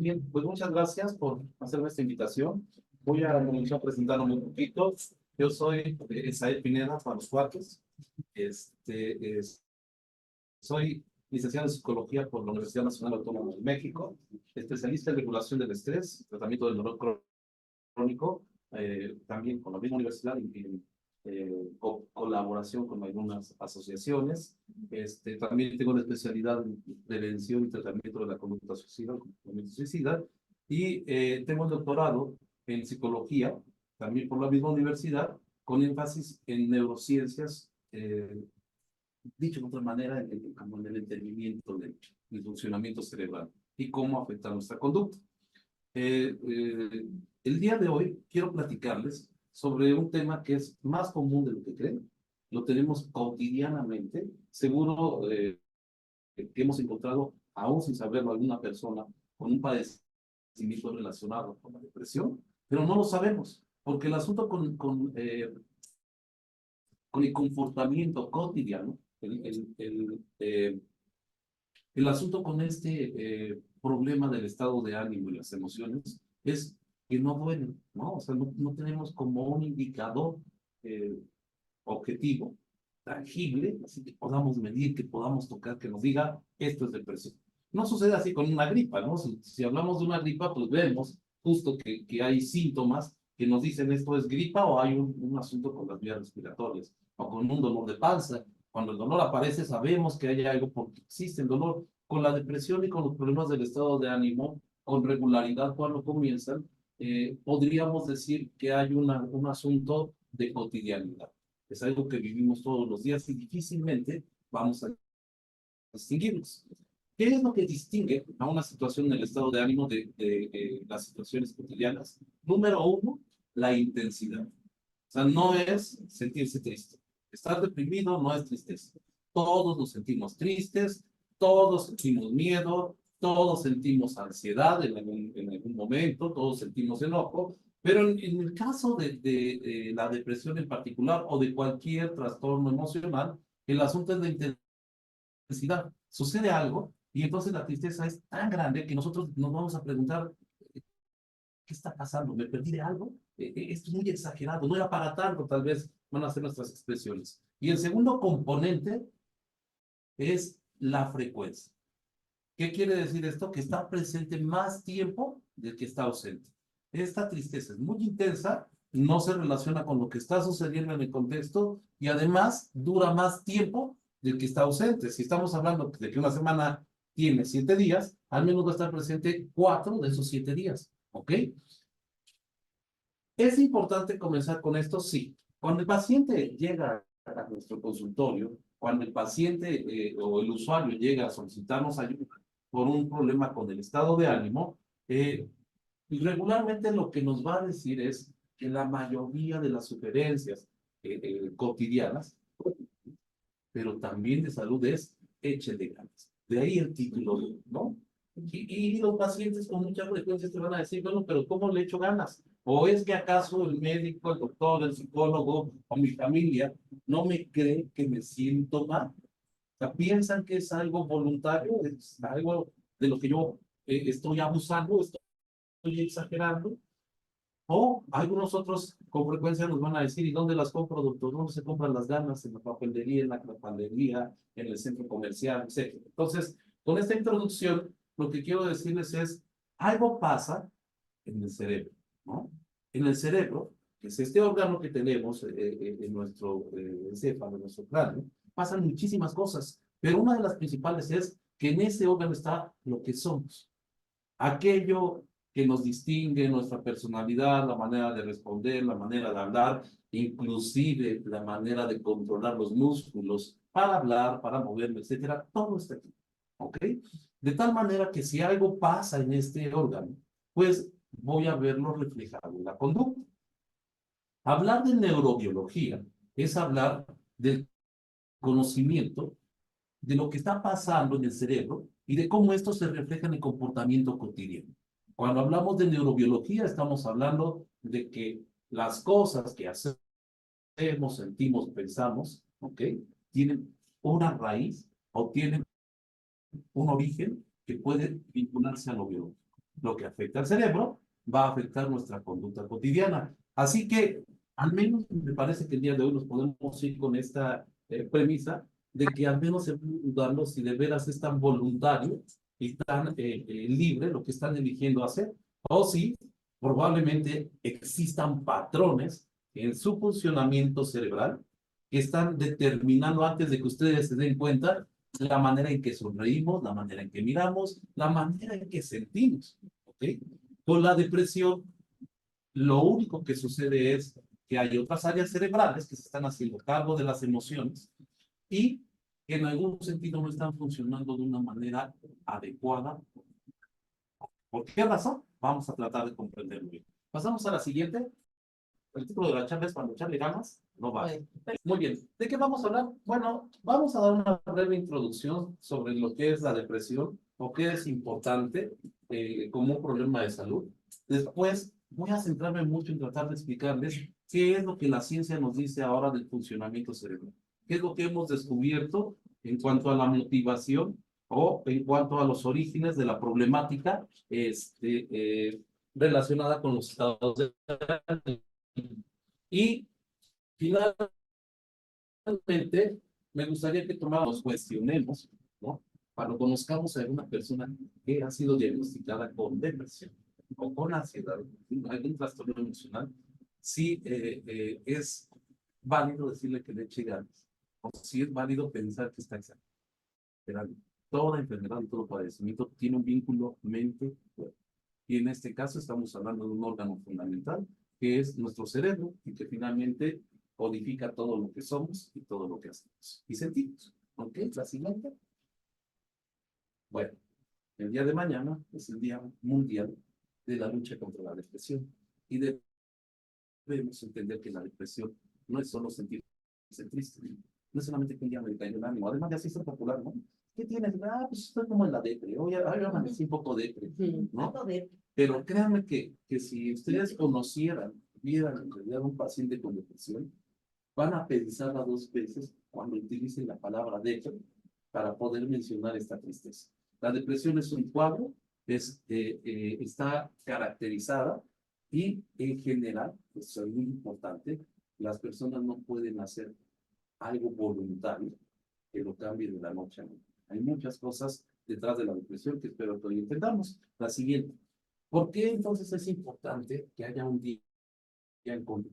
bien, pues muchas gracias por hacerme esta invitación. Voy a comenzar presentándome un poquito. Yo soy Esael Pineda para los cuates. Soy licenciado en Psicología por la Universidad Nacional Autónoma de México, especialista en regulación del estrés, tratamiento del dolor crónico, también con la misma universidad y colaboración con algunas asociaciones. También tengo la especialidad en prevención y tratamiento de la conducta suicida, y tengo el doctorado en psicología, también por la misma universidad, con énfasis en neurociencias, dicho de otra manera, como en el entendimiento del funcionamiento cerebral y cómo afecta nuestra conducta. El día de hoy quiero platicarles sobre un tema que es más común de lo que creen. Lo tenemos cotidianamente. Seguro que hemos encontrado, aún sin saberlo, alguna persona con un padecimiento relacionado con la depresión, pero no lo sabemos, porque el asunto con el comportamiento cotidiano, el asunto con problema del estado de ánimo y las emociones es que no duelen, ¿no? O sea, no tenemos como un indicador eh, objetivo, tangible, así que podamos medir, que podamos tocar, que nos diga esto es depresión. No sucede así con una gripa, ¿no? Si hablamos de una gripa, pues vemos justo que hay síntomas que nos dicen esto es gripa o hay un asunto con las vías respiratorias o con un dolor de panza. Cuando el dolor aparece, sabemos que hay algo porque existe el dolor. Con la depresión y con los problemas del estado de ánimo, con regularidad cuando comienzan, podríamos decir que hay un asunto de cotidianidad. Es algo que vivimos todos los días y difícilmente vamos a distinguirlos. ¿Qué es lo que distingue a una situación en el estado de ánimo de las situaciones cotidianas? Número uno, la intensidad. O sea, no es sentirse triste. Estar deprimido no es tristeza. Todos nos sentimos tristes, todos sentimos miedo, todos sentimos ansiedad en algún momento, todos sentimos enojo, pero en el caso de la depresión en particular o de cualquier trastorno emocional, el asunto es la intensidad. Sucede algo y entonces la tristeza es tan grande que nosotros nos vamos a preguntar, ¿qué está pasando? ¿Me perdí de algo? Esto es muy exagerado, no era para tanto, tal vez van a ser nuestras expresiones. Y el segundo componente es la frecuencia. ¿Qué quiere decir esto? Que está presente más tiempo del que está ausente. Esta tristeza es muy intensa, no se relaciona con lo que está sucediendo en el contexto y además dura más tiempo del que está ausente. Si estamos hablando de que una semana tiene 7 días, al menos va a estar presente 4 de esos 7 días. ¿Ok? ¿Es importante comenzar con esto? Sí. Cuando el paciente llega a nuestro consultorio, cuando el paciente o el usuario llega a solicitarnos ayuda por un problema con el estado de ánimo, regularmente lo que nos va a decir es que la mayoría de las sugerencias cotidianas, pero también de salud, es échele ganas. De ahí el título, ¿no? Y los pacientes con mucha frecuencia te van a decir, bueno, pero ¿cómo le echo ganas? ¿O es que acaso el médico, el doctor, el psicólogo o mi familia no me cree que me siento mal? O sea, piensan que es algo voluntario, es algo de lo que yo estoy abusando, estoy exagerando. O algunos otros con frecuencia nos van a decir, ¿y dónde las compro, doctor? ¿Dónde se compran las ganas? En la papelería, en la papelería, en el centro comercial, etc. Entonces, con esta introducción, lo que quiero decirles es, algo pasa en el cerebro, ¿no? En el cerebro, que es este órgano que tenemos en nuestro encéfalo, en nuestro cráneo, pasan muchísimas cosas, pero una de las principales es que en ese órgano está lo que somos. Aquello que nos distingue, nuestra personalidad, la manera de responder, la manera de hablar, inclusive la manera de controlar los músculos para hablar, para moverme, etcétera, todo está aquí, ¿ok? De tal manera que si algo pasa en este órgano, pues voy a verlo reflejado en la conducta. Hablar de neurobiología es hablar del conocimiento de lo que está pasando en el cerebro y de cómo esto se refleja en el comportamiento cotidiano. Cuando hablamos de neurobiología, estamos hablando de que las cosas que hacemos, sentimos, pensamos, ¿ok? Tienen una raíz o tienen un origen que puede vincularse a lo biológico. lo que afecta al cerebro va a afectar nuestra conducta cotidiana. Así que, al menos me parece que el día de hoy nos podemos ir con esta premisa de que al menos se puede dudarlo si de veras es tan voluntario y tan libre lo que están eligiendo hacer, o si probablemente existan patrones en su funcionamiento cerebral que están determinando antes de que ustedes se den cuenta la manera en que sonreímos, la manera en que miramos, la manera en que sentimos. ¿Ok? Con la depresión, lo único que sucede es que hay otras áreas cerebrales que se están haciendo cargo de las emociones y que en algún sentido no están funcionando de una manera adecuada. ¿Por qué razón? Vamos a tratar de comprenderlo bien. Pasamos a la siguiente. El título de la charla es Cuando echarle ganas, no va. Muy bien. ¿De qué vamos a hablar? Bueno, vamos a dar una breve introducción sobre lo que es la depresión o qué es importante como un problema de salud. Después voy a centrarme mucho en tratar de explicarles qué es lo que la ciencia nos dice ahora del funcionamiento cerebral. ¿Qué es lo que hemos descubierto en cuanto a la motivación o en cuanto a los orígenes de la problemática relacionada con los estados de y finalmente, me gustaría que tomáramos, cuestionemos, ¿no? Cuando conozcamos a una persona que ha sido diagnosticada con depresión o con ansiedad, algún trastorno emocional, si es válido decirle que le eche ganas, o si es válido pensar que está exagerando. Toda enfermedad y todo padecimiento tiene un vínculo mente-cuerpo. Y en este caso estamos hablando de un órgano fundamental que es nuestro cerebro y que finalmente codifica todo lo que somos y todo lo que hacemos y sentimos. ¿Ok? La siguiente. Bueno, el día de mañana es el Día Mundial de la Lucha contra la Depresión y debemos entender que la depresión no es solo sentirse triste, no es solamente que un día me cayó el ánimo, además ya se hizo popular, ¿no? ¿Qué tienes? Ah, pues estoy como en la depre, hoy amanecí un poco depre, ¿no? Pero créanme que si ustedes conocieran, vieran en realidad un paciente con depresión, van a pensarla dos veces cuando utilicen la palabra depre para poder mencionar esta tristeza. La depresión es un cuadro, está caracterizada y en general, eso es muy importante, las personas no pueden hacer algo voluntario que lo cambie de la noche a la mañana. Hay muchas cosas detrás de la depresión que espero que hoy entendamos. La siguiente. ¿Por qué entonces es importante que haya un día contra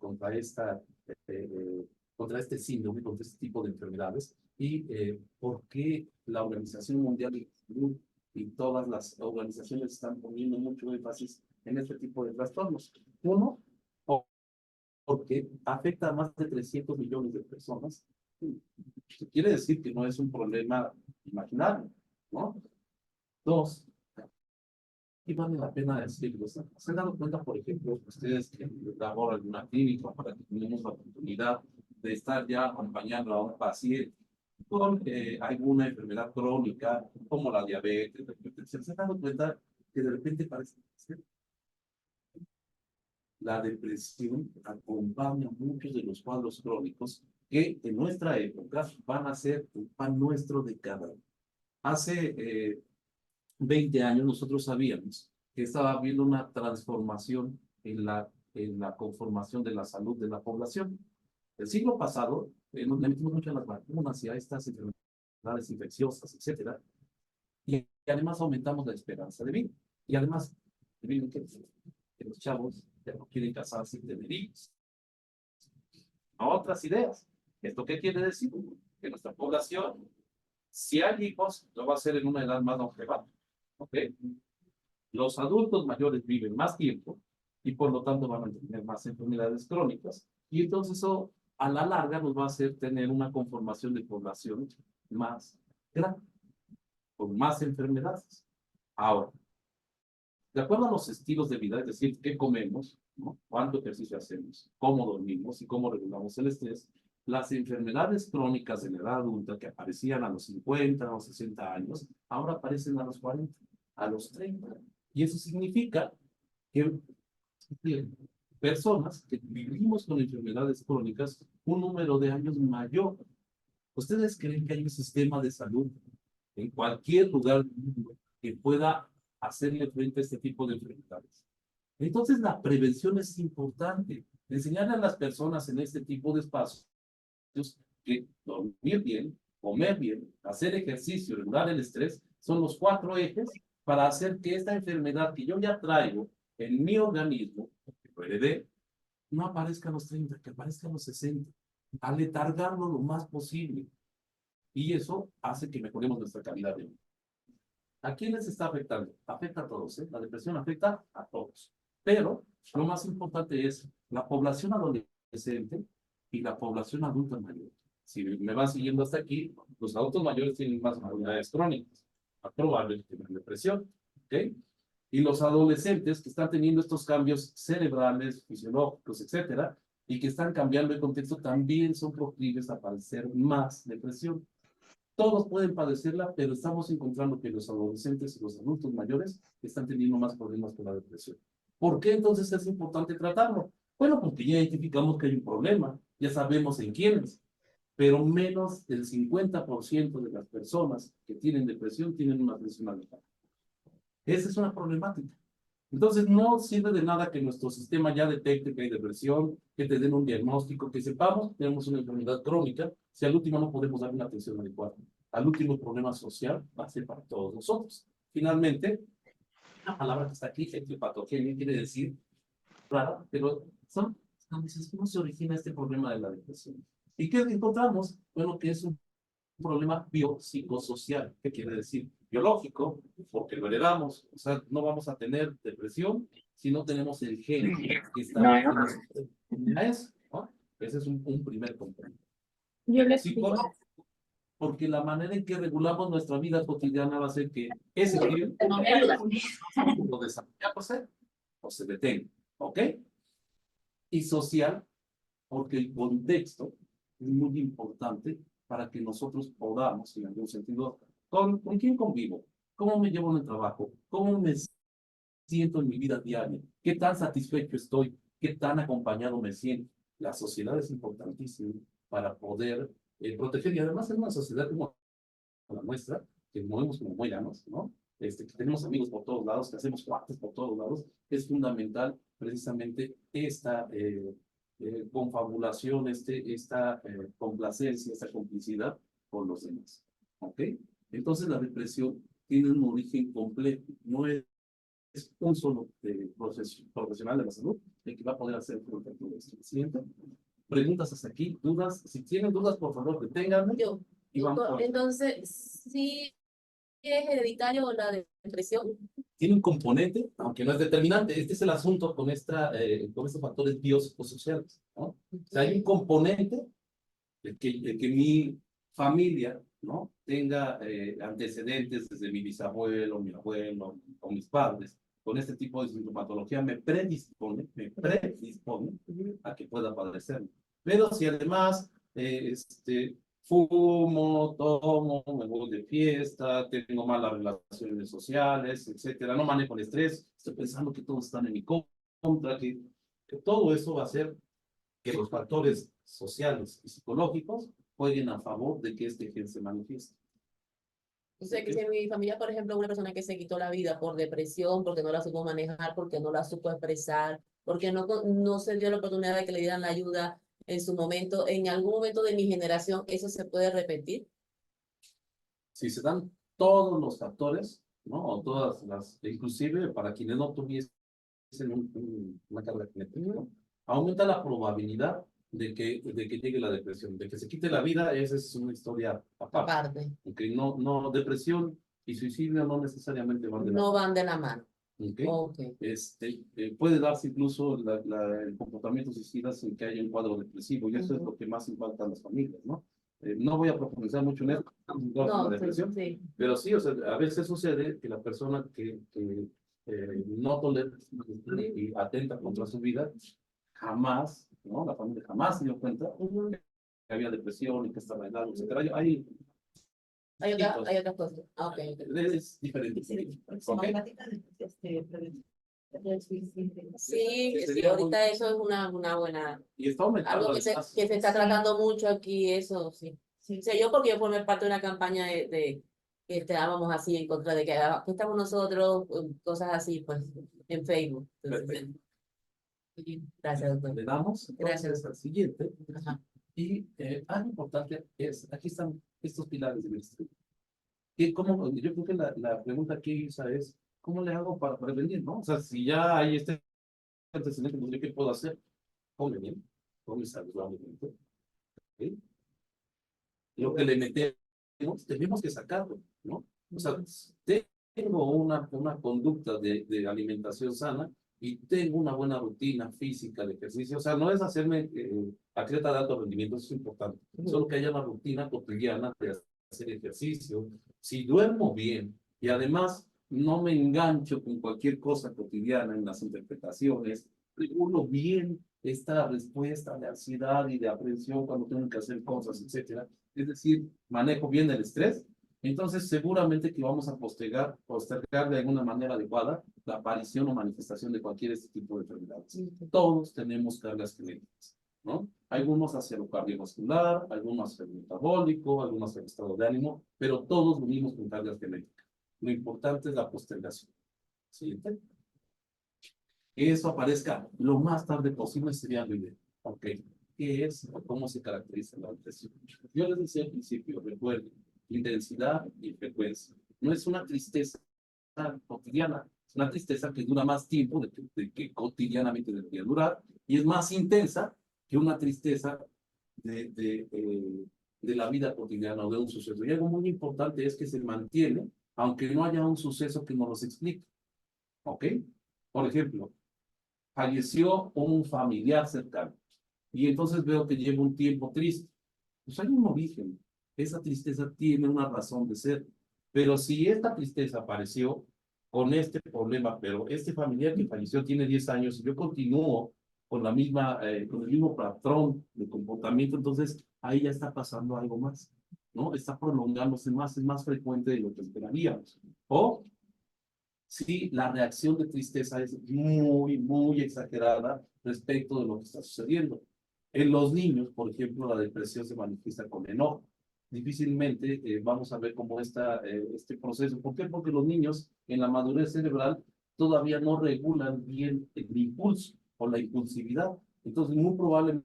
contra este síndrome, contra este tipo de enfermedades? ¿Y por qué la Organización Mundial de la Salud y todas las organizaciones están poniendo mucho énfasis en este tipo de trastornos? Uno, porque afecta a más de 300 millones de personas. Quiere decir que no es un problema imaginario, ¿no? Dos, y vale la pena decirlo. ¿Se han dado cuenta, por ejemplo, ustedes que laboran en una clínica para que tengamos la oportunidad de estar ya acompañando a un paciente con alguna enfermedad crónica, como la diabetes, la hipertensión? ¿Se han dado cuenta que de repente parece que la depresión acompaña muchos de los cuadros crónicos que en nuestra época van a ser un pan nuestro de cada día? Hace 20 años nosotros sabíamos que estaba habiendo una transformación en la conformación de la salud de la población. El siglo pasado nos metimos mucho en las vacunas y a estas enfermedades infecciosas, etcétera, y además aumentamos la esperanza de vida. Y además, miren que los chavos ya no quieren casarse y tener hijos. A otras ideas. ¿Esto qué quiere decir? Que nuestra población, si hay hijos, lo va a hacer en una edad más longeva. ¿Ok? Los adultos mayores viven más tiempo y por lo tanto van a tener más enfermedades crónicas. Y entonces eso a la larga nos va a hacer tener una conformación de población más grande, con más enfermedades. Ahora, de acuerdo a los estilos de vida, es decir, qué comemos, ¿no? Cuánto ejercicio hacemos, cómo dormimos y cómo regulamos el estrés, las enfermedades crónicas de la edad adulta que aparecían a los 50 o 60 años, ahora aparecen a los 40, a los 30. Y eso significa que personas que vivimos con enfermedades crónicas un número de años mayor. ¿Ustedes creen que hay un sistema de salud en cualquier lugar del mundo que pueda hacerle frente a este tipo de enfermedades. Entonces, la prevención es importante. Enseñar a las personas en este tipo de espacios que dormir bien, comer bien, hacer ejercicio, regular el estrés, son los 4 ejes para hacer que esta enfermedad que yo ya traigo en mi organismo, que lo heredé, no aparezca a los 30, que aparezca a los 60, aletargarlo lo más posible. Y eso hace que mejoremos nuestra calidad de vida. ¿A quiénes está afectando? Afecta a todos, ¿eh? La depresión afecta a todos. Pero lo más importante es la población adolescente y la población adulta mayor. Si me van siguiendo hasta aquí, los adultos mayores tienen más enfermedades crónicas, más probable que tengan depresión, ¿ok? Y los adolescentes que están teniendo estos cambios cerebrales, fisiológicos, etcétera, y que están cambiando el contexto, también son proclives a padecer más depresión. Todos pueden padecerla, pero estamos encontrando que los adolescentes y los adultos mayores están teniendo más problemas con la depresión. ¿Por qué entonces es importante tratarlo? Bueno, porque ya identificamos que hay un problema, ya sabemos en quiénes, pero menos del 50% de las personas que tienen depresión tienen una depresión alta. Esa es una problemática. Entonces, no sirve de nada que nuestro sistema ya detecte que hay depresión, que te den un diagnóstico, que sepamos que tenemos una enfermedad crónica, si al último no podemos dar una atención adecuada. Al último, el problema social va a ser para todos nosotros. Finalmente, la palabra que está aquí, etiopatogenia, quiere decir rara, pero ¿cómo se origina este problema de la depresión? ¿Y qué encontramos? Bueno, que es un problema biopsicosocial. ¿Qué quiere decir? Biológico, porque lo heredamos. O sea, no vamos a tener depresión si no tenemos el gen que está en eso, ¿no? Ese es un primer componente. Psicológico, porque la manera en que regulamos nuestra vida cotidiana va a ser que ese gen lo desarrolla o se detenga, ¿ok? Y social, porque el contexto es muy importante para que nosotros podamos, en algún sentido, ¿con quién convivo? ¿Cómo me llevo en el trabajo? ¿Cómo me siento en mi vida diaria? ¿Qué tan satisfecho estoy? ¿Qué tan acompañado me siento? La sociedad es importantísima para poder proteger, y además en una sociedad como la nuestra, que movemos como muéganos, ¿no? Que tenemos amigos por todos lados, que hacemos cuates por todos lados, es fundamental precisamente esta confabulación, esta complacencia, esta complicidad con los demás. ¿Ok? Entonces la depresión tiene un origen completo, no es un solo profesional de la salud el que va a poder hacer frente a todo esto. Siguiente. Preguntas hasta aquí, dudas. Si tienen dudas, por favor, deténganme. Y vamos por... Entonces, ¿sí es hereditario la depresión? Tiene un componente, aunque no es determinante. Este es el asunto con estos factores biopsicosociales, ¿no? O sea, hay un componente de que mi familia, ¿no? Tenga antecedentes desde mi bisabuelo, mi abuelo o mis padres con este tipo de sintomatología me predispone a que pueda padecerlo. Pero si además fumo, tomo, me voy de fiesta, tengo malas relaciones sociales, etcétera, no manejo el estrés, estoy pensando que todos están en mi contra, que todo eso va a hacer que los factores sociales y psicológicos jueguen a favor de que este gen se manifieste. O sea, que si en mi familia, por ejemplo, una persona que se quitó la vida por depresión, porque no la supo manejar, porque no la supo expresar, porque no se dio la oportunidad de que le dieran la ayuda en su momento, en algún momento de mi generación, ¿eso se puede repetir? Si se dan todos los factores, ¿no? O todas las, inclusive para quienes no tuviesen una carga genética, ¿no? Aumenta la probabilidad de que llegue la depresión, de que se quite la vida. Esa es una historia aparte. Okay, no, depresión y suicidio no necesariamente van de la mano. No van de la mano. Okay. Puede darse incluso el comportamiento suicida sin que haya un cuadro depresivo, y eso es lo que más impacta a las familias, ¿no? No voy a profundizar mucho en eso, la depresión, sí. Pero sí, o sea, a veces sucede que la persona que no tolera y atenta contra su vida, jamás, ¿no? La familia jamás se dio cuenta que había depresión y que estaba en algo, etc. Hay otras cosas. Okay. Es diferente. Sí, ahorita eso es una buena... Y está aumentando. Algo que se está tratando mucho aquí, eso sí. Sé yo porque yo formé parte de una campaña de que estábamos así en contra de que aquí estamos nosotros, cosas así, pues, en Facebook. Entonces, Perfecto. gracias, doctor. Le damos entonces Gracias. al siguiente. Ajá. Y algo importante es, aquí están estos pilares del estudio. Yo creo que la pregunta que hice es, ¿cómo le hago para prevenir, no? O sea, si ya hay este antecedente, pues, ¿qué puedo hacer? Come bien, come saludablemente. ¿Ok? Lo que le metemos, tenemos que sacarlo, ¿no? O sea, tengo una conducta de alimentación sana y tengo una buena rutina física de ejercicio. O sea, no es hacerme atleta de alto rendimiento, eso es importante. Solo que haya una rutina cotidiana de hacer ejercicio. Si duermo bien y además no me engancho con cualquier cosa cotidiana en las interpretaciones, regulo bien esta respuesta de ansiedad y de aprensión cuando tengo que hacer cosas, etcétera. Es decir, manejo bien el estrés, entonces seguramente que vamos a postergar de alguna manera adecuada la aparición o manifestación de cualquier este tipo de enfermedades. Todos tenemos cargas genéticas, ¿no? Algunos hacia lo cardiovascular, algunos hacia lo metabólico, algunos hacia el estado de ánimo, pero todos venimos con cargas genéticas. Lo importante es la postergación. Siguiente. Que eso aparezca lo más tarde posible sería lo ideal. Ok. ¿Qué es o cómo se caracteriza la depresión? Yo les decía al principio, recuerden, intensidad y frecuencia. No es una tristeza cotidiana, es una tristeza que dura más tiempo de que cotidianamente debería durar y es más intensa que una tristeza de la vida cotidiana o de un suceso. Y algo muy importante es que se mantiene, aunque no haya un suceso que nos los explique. ¿Ok? Por ejemplo, falleció un familiar cercano y entonces veo que lleva un tiempo triste. Pues hay un origen. Esa tristeza tiene una razón de ser. Pero si esta tristeza apareció con este problema, pero este familiar que falleció tiene 10 años y yo continúo con con el mismo patrón de comportamiento, entonces ahí ya está pasando algo más, ¿no? Está prolongándose más, es más frecuente de lo que esperaríamos. O si la reacción de tristeza es muy, muy exagerada respecto de lo que está sucediendo. En los niños, por ejemplo, la depresión se manifiesta con enojo. Difícilmente vamos a ver cómo está este proceso. ¿Por qué? Porque los niños en la madurez cerebral todavía no regulan bien el impulso o la impulsividad. Entonces, muy probablemente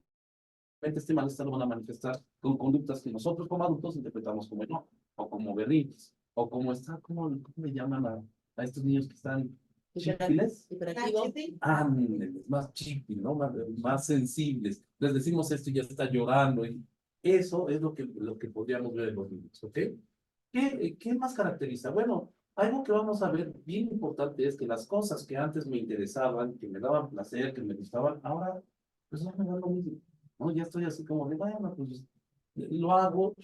este malestar lo van a manifestar con conductas que nosotros como adultos interpretamos como enojo, o como berrinches, o como está, ¿cómo le llaman a estos niños que están chipiles? Hiperactivo. Más chipi, ¿no? Más sensibles. Les decimos esto y ya está llorando. Y eso es lo que podríamos ver en los niños, ¿ok? ¿Qué más caracteriza? Bueno, algo que vamos a ver bien importante es que las cosas que antes me interesaban, que me daban placer, que me gustaban, ahora pues no me dan lo mismo, ¿no? Ya estoy así como de, bueno, pues lo hago.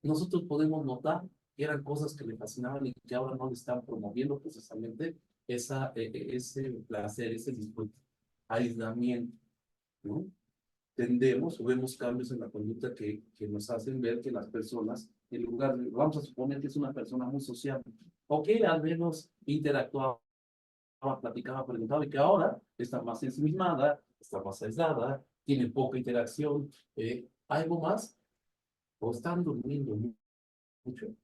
Nosotros podemos notar que eran cosas que le fascinaban y que ahora no le están promoviendo precisamente ese placer, ese disfrute, aislamiento, ¿no? Tendemos o vemos cambios en la conducta que nos hacen ver que las personas, en lugar de, vamos a suponer que es una persona muy sociable, o que al menos interactuaba, platicaba, preguntaba, y que ahora está más ensimismada, está más aislada, tiene poca interacción, algo más, o están durmiendo mucho.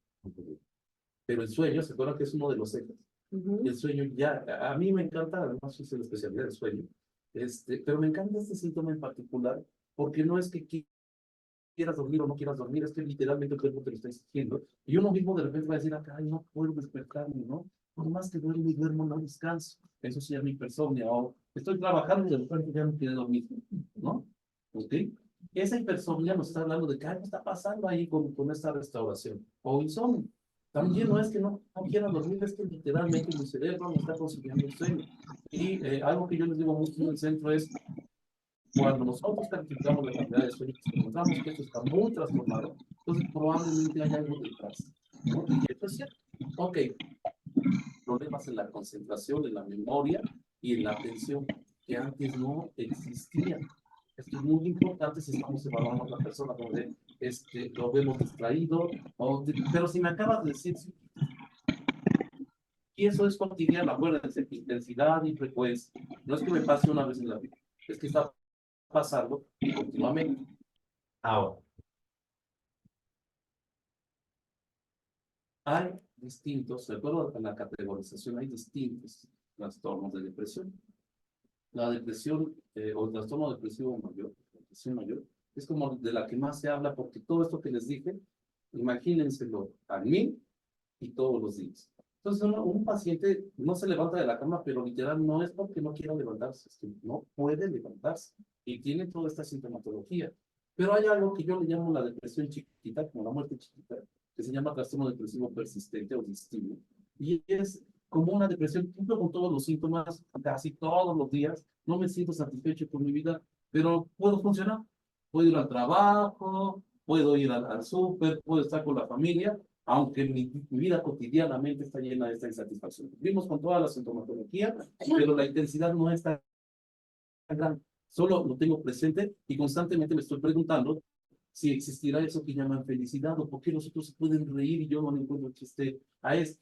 Pero el sueño, ¿se acuerdan que es uno de los ejes? El sueño ya, a mí me encanta, además es la especialidad del sueño, pero me encanta este síntoma en particular, porque no es que quieras dormir o no quieras dormir, es que literalmente el cuerpo te lo está exigiendo, y uno mismo de repente va a decir, acá, ay, no puedo despertarme, ¿no? Por más que duermo y duermo, no descanso. Eso sí es mi hipersomnia, o estoy trabajando y de repente ya me quiero dormir, ¿no? ¿Ok? Esa hipersomnia nos está hablando de que algo está pasando ahí con esta restauración, o insomnio. También no es que no quiera dormir, es que literalmente mi cerebro no está consiguiendo el sueño. Y algo que yo les digo mucho en el centro es, cuando nosotros calificamos la cantidad de sueño que encontramos que esto está muy trastornado, entonces probablemente hay algo detrás, ¿no? Y esto es cierto. Ok, problemas en la concentración, en la memoria y en la atención, que antes no existían. Esto es muy importante si estamos evaluando a la persona donde lo vemos distraído, pero si me acabas de decir, sí, y eso es cotidiano, acuérdense, intensidad y frecuencia. No es que me pase una vez en la vida, es que está pasando continuamente. Ahora, hay distintos, de acuerdo a la categorización, hay distintos trastornos de depresión. La depresión o el trastorno depresivo mayor, depresión mayor, es como de la que más se habla porque todo esto que les dije, imagínenselo a mí y todos los días. Entonces, un paciente no se levanta de la cama, pero literal no es porque no quiera levantarse, es que no puede levantarse y tiene toda esta sintomatología. Pero hay algo que yo le llamo la depresión chiquita, como la muerte chiquita, que se llama trastorno depresivo persistente o distinto. Y es como una depresión, cumplo con todos los síntomas casi todos los días, no me siento satisfecho con mi vida, pero puedo funcionar. Puedo ir al trabajo, puedo ir al súper, puedo estar con la familia, aunque mi vida cotidianamente está llena de esta insatisfacción. Vimos con toda la sintomatología, pero la intensidad no es tan grande. Solo lo tengo presente y constantemente me estoy preguntando si existirá eso que llaman felicidad o por qué los otros se pueden reír y yo no le encuentro chiste a esto.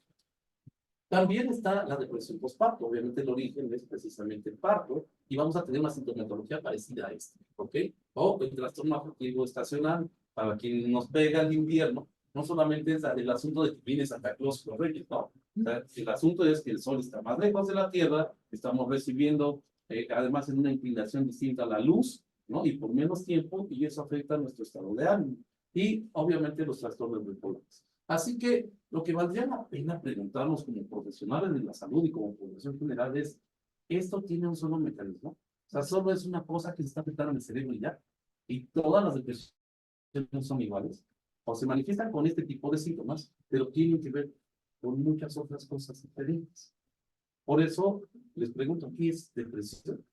También está la depresión postparto. Obviamente el origen es precisamente el parto y vamos a tener una sintomatología parecida a esta, ¿ok? O el trastorno afectivo estacional, para quien nos pega el invierno, no solamente es el asunto de que viene Santa Claus con Reyes, ¿no? O sea, el asunto es que el sol está más lejos de la Tierra, estamos recibiendo, además en una inclinación distinta a la luz, ¿no? Y por menos tiempo, y eso afecta nuestro estado de ánimo. Y obviamente los trastornos bipolares. Así que lo que valdría la pena preguntarnos como profesionales de la salud y como población general es, ¿esto tiene un solo mecanismo? O sea, solo es una cosa que se está afectando en el cerebro y ya. Y todas las depresiones son iguales. O se manifiestan con este tipo de síntomas, pero tienen que ver con muchas otras cosas diferentes. Por eso les pregunto, ¿qué es depresión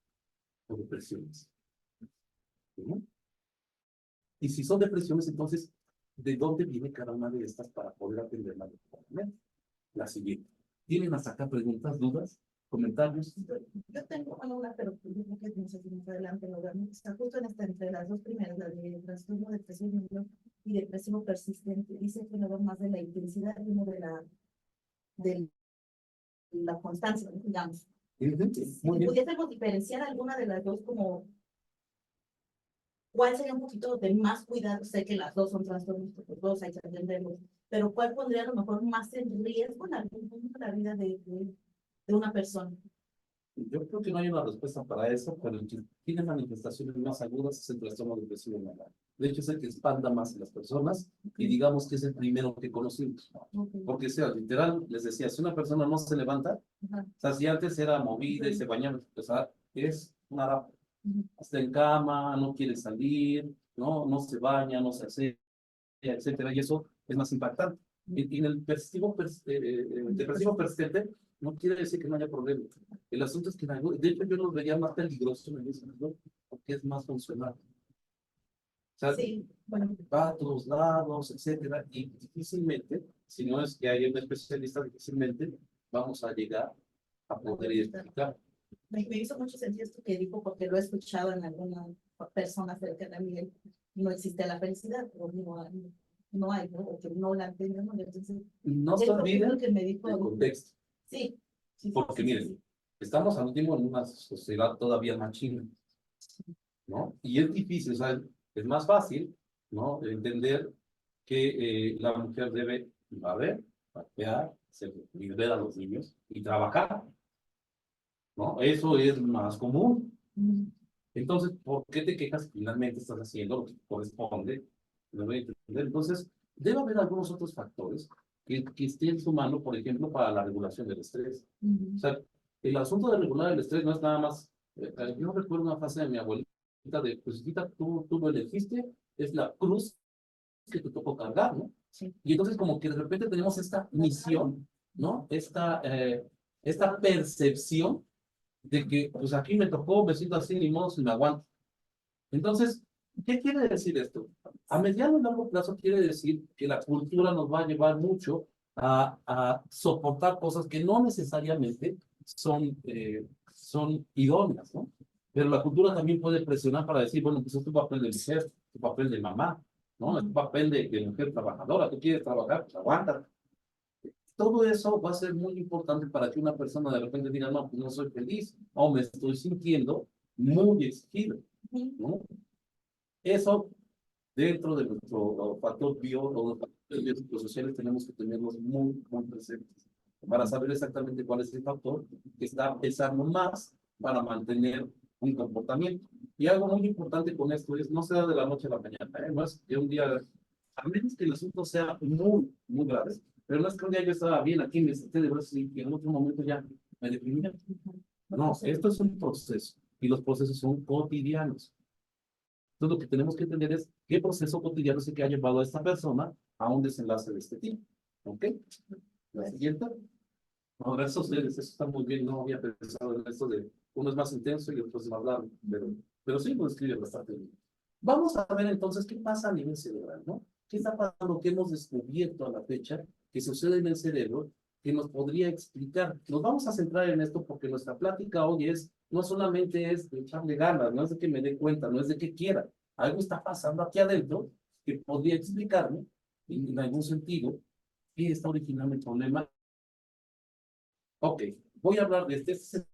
o depresiones? ¿No? Y si son depresiones, entonces, ¿de dónde viene cada una de estas para poder atenderla adecuadamente? La siguiente. ¿Tienen hasta acá preguntas, dudas, comentarios? Yo tengo una, pero yo creo que no sé si más adelante lo vemos. Está justo en esta, entre las dos primeras, la de trastorno depresivo y depresivo persistente. Dice que no va más de la intensidad y uno de la constancia, digamos. Si Muy bien. pudiésemos diferenciar alguna de las dos, como cuál sería un poquito de más cuidado. Sé que las dos son trastornos, porque los dos hay que atenderlos, pero cuál pondría a lo mejor más en riesgo en algún punto de la vida de una persona. Yo creo que no hay una respuesta para eso, pero el que tiene manifestaciones más agudas es el trastorno depresivo mayor. De hecho, es el que espanta más en las personas y digamos que es el primero que conocimos. Porque, sea, literal, les decía, si una persona no se levanta, o sea, si antes era movida y se bañaba, o sea, es una rapa. Está en cama, no quiere salir, no se baña, no se hace, etcétera, y eso es más impactante. Y en el depresivo persistente no quiere decir que no haya problema. El asunto es que, de hecho, yo lo veía más peligroso en eso, ¿no? Porque es más funcional. O sea, Sí, bueno, va a todos lados, etcétera, y difícilmente, si no es que hay un especialista, difícilmente vamos a llegar a poder identificar. me hizo mucho sentido esto que dijo, porque lo he escuchado en alguna persona cercana a mí. No existe la felicidad, pero no hay, ¿no? O que no la tenemos. Entonces, No se es lo olviden que me dijo. del contexto. Sí, sí, Porque miren, estamos al último en una sociedad todavía machina, ¿no? Y es difícil, o sea, es más fácil, ¿no? Entender que la mujer debe barrer, patear, ver a los niños y trabajar, ¿no? Eso es más común. Entonces, ¿por qué te quejas? Finalmente estás haciendo lo que corresponde. ¿No? Entonces, debe haber algunos otros factores que estén en su mano, por ejemplo, para la regulación del estrés. O sea, el asunto de regular el estrés no es nada más. Yo recuerdo una frase de mi abuelita de, pues, hijita, tú lo elegiste, es la cruz que te tocó cargar, ¿no? Sí. Y entonces, como que de repente tenemos esta misión, ¿no? Esta percepción de que, pues aquí me tocó, me siento así, ni modo, si me aguanto. Entonces, ¿qué quiere decir esto? A mediano y largo plazo quiere decir que la cultura nos va a llevar mucho a soportar cosas que no necesariamente son idóneas, ¿no? Pero la cultura también puede presionar para decir, bueno, pues es tu papel de mujer, tu papel de mamá, ¿no? Es tu papel de mujer trabajadora, tú quieres trabajar, pues aguanta. Todo eso va a ser muy importante para que una persona de repente diga, no, pues no soy feliz, o me estoy sintiendo muy exigido, ¿no? Eso Dentro de nuestro factor bio o los factores biopsicosociales tenemos que tenerlos muy, muy presentes para saber exactamente cuál es el factor que está pesando más para mantener un comportamiento. Y algo muy importante con esto es, no se da de la noche a la mañana, ¿eh? No es de un día, a menos que el asunto sea muy, muy grave, pero no es que un día yo estaba bien aquí, me senté de brazos y en otro momento ya me deprimía. No, esto es un proceso y los procesos son cotidianos. Entonces, lo que tenemos que entender es qué proceso cotidiano es el que ha llevado a esta persona a un desenlace de este tipo. ¿Ok? La siguiente. Ahora, eso está muy bien. No había pensado en esto de uno es más intenso y otro es más largo, pero sí lo describe bastante bien. Vamos a ver entonces qué pasa a nivel cerebral, ¿no? ¿Qué está pasando? ¿Qué hemos descubierto a la fecha que sucede en el cerebro que nos podría explicar? Nos vamos a centrar en esto porque nuestra plática hoy es, no solamente es de echarle ganas, no es de que me dé cuenta, no es de que quiera. Algo está pasando aquí adentro que podría explicarme, en algún sentido, qué está originando el problema. Ok, voy a hablar de este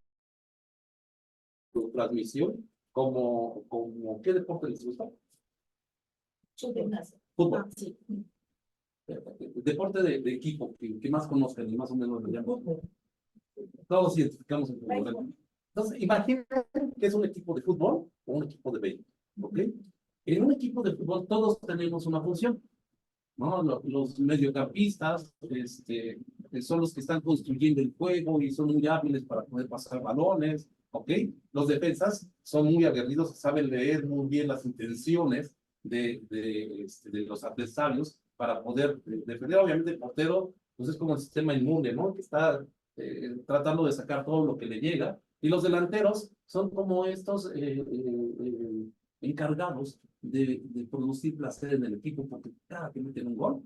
transmisión ¿qué deporte les gusta? Gimnasia. Fútbol. Ah, sí. Deporte de equipo que más conozcan y más o menos lo llaman. Todos identificamos el fútbol, ¿verdad? Entonces, imaginen que es un equipo de fútbol o un equipo de béisbol, ¿ok? En un equipo de fútbol todos tenemos una función, ¿no? Los mediocampistas son los que están construyendo el juego y son muy hábiles para poder pasar balones, ¿ok? Los defensas son muy aguerridos, saben leer muy bien las intenciones de los adversarios para poder defender. Obviamente el portero, pues es como el sistema inmune, ¿no? Que está tratando de sacar todo lo que le llega. Y los delanteros son como estos encargados de producir placer en el equipo, porque cada que meten un gol,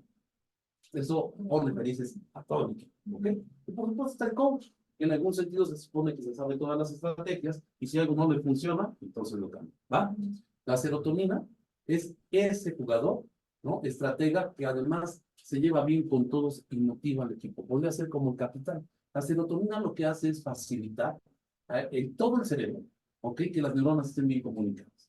eso pone felices a todo el equipo. ¿Okay? Y por supuesto está el coach, que en algún sentido se supone que se sabe todas las estrategias, y si algo no le funciona, entonces lo cambia. ¿Va? La serotonina es ese jugador, ¿no? Estratega que además se lleva bien con todos y motiva al equipo. Podría ser como el capitán. La serotonina lo que hace es facilitar en todo el cerebro, ¿ok? Que las neuronas estén bien comunicadas.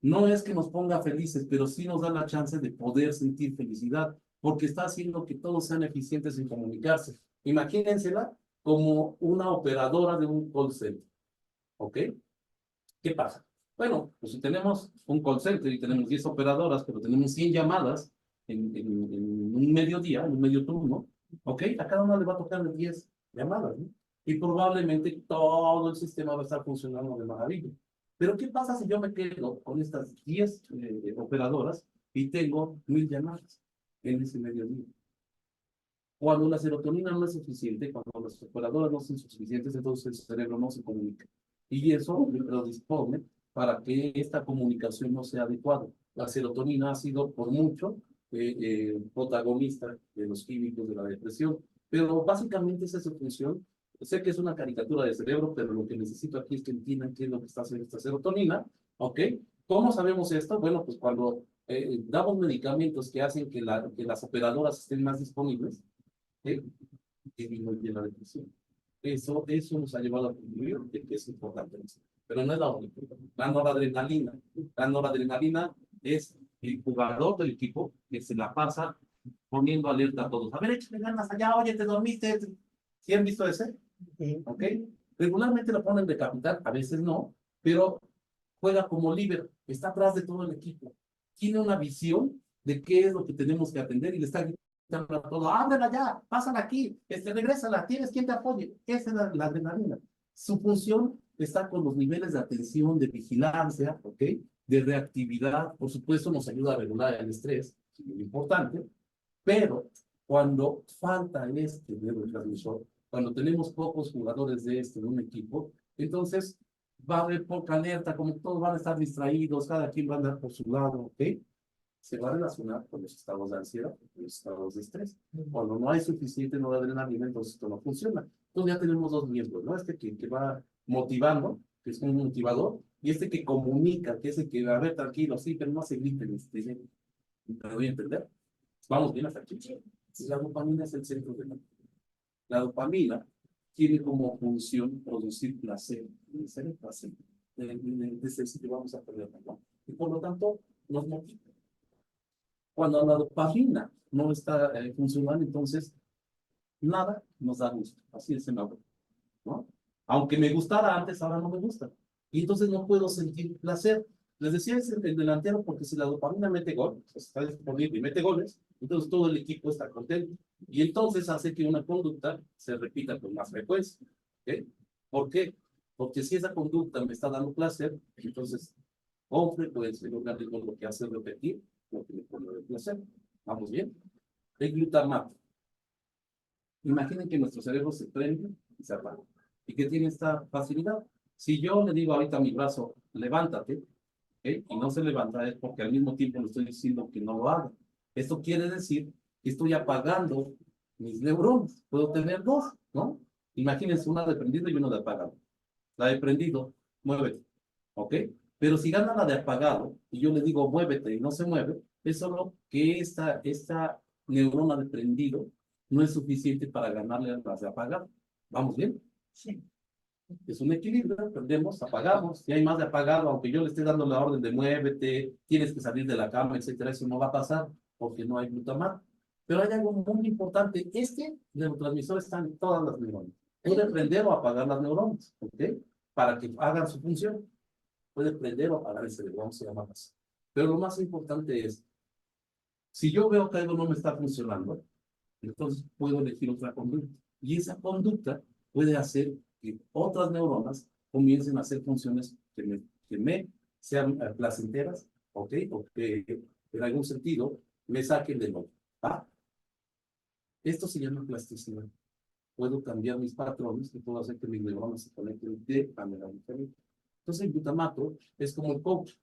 No es que nos ponga felices, pero sí nos da la chance de poder sentir felicidad, porque está haciendo que todos sean eficientes en comunicarse. Imagínensela como una operadora de un call center, ¿ok? ¿Qué pasa? Bueno, pues si tenemos un call center y tenemos 10 operadoras, pero tenemos 100 llamadas en un mediodía, en un medio turno, ¿ok? A cada una le va a tocar 10 llamadas, ¿no? Y probablemente todo el sistema va a estar funcionando de maravilla. Pero ¿qué pasa si yo me quedo con estas 10 operadoras y tengo 1000 llamadas en ese mediodía? Cuando la serotonina no es suficiente, cuando las operadoras no son suficientes, entonces el cerebro no se comunica. Y eso lo dispone para que esta comunicación no sea adecuada. La serotonina ha sido por mucho protagonista de los químicos de la depresión, pero básicamente esa es su función. Sé que es una caricatura de cerebro, pero lo que necesito aquí es que entiendan qué es lo que está haciendo esta serotonina, ¿ok? ¿Cómo sabemos esto? Bueno, pues cuando damos medicamentos que hacen que las operadoras estén más disponibles, disminuye la depresión. Eso nos ha llevado a concluir que es importante. Pero no es la única. La noradrenalina. La noradrenalina es el jugador del equipo que se la pasa poniendo alerta a todos. A ver, échale ganas allá, oye, te dormiste. ¿Sí han visto ese? ¿Ok? Regularmente lo ponen de capitán, a veces no, pero juega como líder, está atrás de todo el equipo. Tiene una visión de qué es lo que tenemos que atender y le está gritando a todo, ábrela ya, pásala aquí, regrésala, tienes quien te apoye. Esa es la adrenalina. Su función está con los niveles de atención, de vigilancia, ¿ok? De reactividad, por supuesto nos ayuda a regular el estrés, es muy importante, pero cuando falta este neurotransmisor, cuando tenemos pocos jugadores de en un equipo, entonces va a haber poca alerta, como todos van a estar distraídos, cada quien va a andar por su lado, ¿ok? Se va a relacionar con los estados de ansiedad, con los estados de estrés. Cuando no hay suficiente noradrenalina, entonces esto no funciona. Entonces ya tenemos dos miembros, ¿no? Este que va motivando, que es un motivador, y este que comunica, que es el que, a ver, tranquilo, sí, pero no se griten, ¿me voy a entender? Vamos bien hasta aquí. La dopamina es el centro de la dopamina tiene como función producir placer, el placer. Desde el sitio vamos a perder, ¿no? Y por lo tanto, nos motiva. Cuando la dopamina no está funcionando, entonces nada nos da gusto. Así es en la vida, ¿no? Aunque me gustara antes, ahora no me gusta. Y entonces no puedo sentir placer. Les decía, es el delantero porque si la dopamina mete gol, pues está disponible y mete goles, entonces todo el equipo está contento. Y entonces hace que una conducta se repita con más frecuencia. ¿Ok? ¿Por qué? Porque si esa conducta me está dando placer, entonces con frecuencia el organismo lo que hace es repetir lo que me pone de placer. ¿Vamos bien? El glutamato. Imaginen que nuestro cerebro se prende y se apaga. ¿Y qué tiene esta facilidad? Si yo le digo ahorita a mi brazo, levántate, ¿ok? Y no se levanta, es porque al mismo tiempo le estoy diciendo que no lo haga. Esto quiere decir que estoy apagando mis neuronas. Puedo tener dos, ¿no? Imagínense una de prendido y una de apagado. La de prendido, muévete, ¿ok? Pero si gana la de apagado y yo le digo muévete y no se mueve, es solo que esta neurona de prendido no es suficiente para ganarle a las de apagado. ¿Vamos bien? Sí. Es un equilibrio, prendemos, apagamos. Si hay más de apagado, aunque yo le esté dando la orden de muévete, tienes que salir de la cama, etcétera, eso no va a pasar porque no hay glutamato. Pero hay algo muy importante. Este neurotransmisor está en todas las neuronas. Puede prender o apagar las neuronas, ¿ok? Para que hagan su función. Puede prender o apagar el cerebro, se llama así. Pero lo más importante es, si yo veo que algo no me está funcionando, entonces puedo elegir otra conducta. Y esa conducta puede hacer que otras neuronas comiencen a hacer funciones que me sean placenteras, ¿ok? O que en algún sentido me saquen del otro. ¿Va? Esto se llama plasticidad. Puedo cambiar mis patrones y puedo hacer que mis neuronas se conecten de manera diferente. Entonces el glutamato es como el coach.